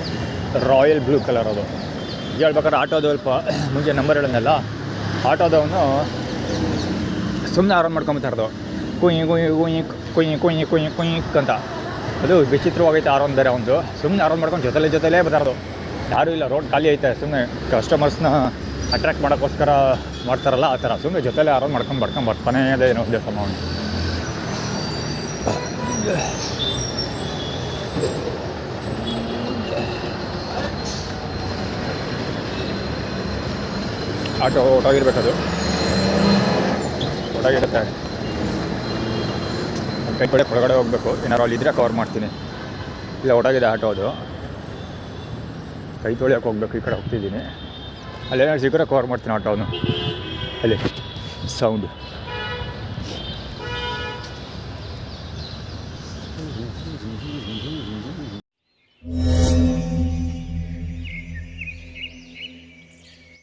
Speaker 1: ರಾಯಲ್ ಬ್ಲೂ ಕಲರ್. ಅದು ಹೇಳ್ಬೇಕಾದ್ರೆ ಆಟೋದು ಸ್ವಲ್ಪ ಮುಂಚೆ ನಂಬರ್ ಹೇಳೋದಲ್ಲ, ಆಟೋದವನು ಸುಮ್ಮನೆ ಆರಾಮ್ ಮಾಡ್ಕೊಂಬತ್ತಾರದು ಕುಯ್ ಕುಯ್ ಕುಯ್ ಕುಯ್ ಕುಯ್ ಕುಯ್ ಕುಯ್ ಅಂತ. ಅದು ವಿಚಿತ್ರವಾಗೈತೆ ಆರೋನ್ ಬೇರೆ. ಒಂದು ಸುಮ್ಮನೆ ಆರಾಮ್ ಮಾಡ್ಕೊಂಡು ಜೊತೆಲೇ ಬತ್ತಾರದು. ಯಾರೂ ಇಲ್ಲ, ರೋಡ್ ಖಾಲಿ ಐತೆ. ಸುಮ್ಮನೆ ಕಸ್ಟಮರ್ಸ್ನ ಅಟ್ರ್ಯಾಕ್ಟ್ ಮಾಡೋಕ್ಕೋಸ್ಕರ ಮಾಡ್ತಾರಲ್ಲ ಆ ಥರ. ಸುಮ್ಮನೆ ಜೊತೆಲೇ ಆರಾಮ್ ಮಾಡ್ಕೊಂಡು ಬರ್ತಾನೇ ಅದೇ ಏನೋ ಉದ್ದೇಶ ಮಾಡಿ. ಆಟೋ ಹೊಟ್ಟೋಗಿರ್ಬೇಕದು, ಹೊಟ್ಟೋಗಿರುತ್ತೆ. ಕೈ ಕಡೆ ಹೊರಗಡೆ ಹೋಗಬೇಕು. ಏನಾರು ಅಲ್ಲಿ ಇದ್ದರೆ ಕವರ್ ಮಾಡ್ತೀನಿ. ಇಲ್ಲ ಹೊಟ್ಟೋಗಿದೆ ಆಟೋ. ಅದು ಕೈ ತೊಳಿಯೋಕೆ ಹೋಗ್ಬೇಕು. ಈ ಕಡೆ ಹೋಗ್ತಿದ್ದೀನಿ. ಅಲ್ಲೇನಾದ್ರು ಸಿಕ್ಕರೆ ಕವರ್ ಮಾಡ್ತೀನಿ ಆಟೋನು. ಅಲ್ಲಿ ಸೌಂಡು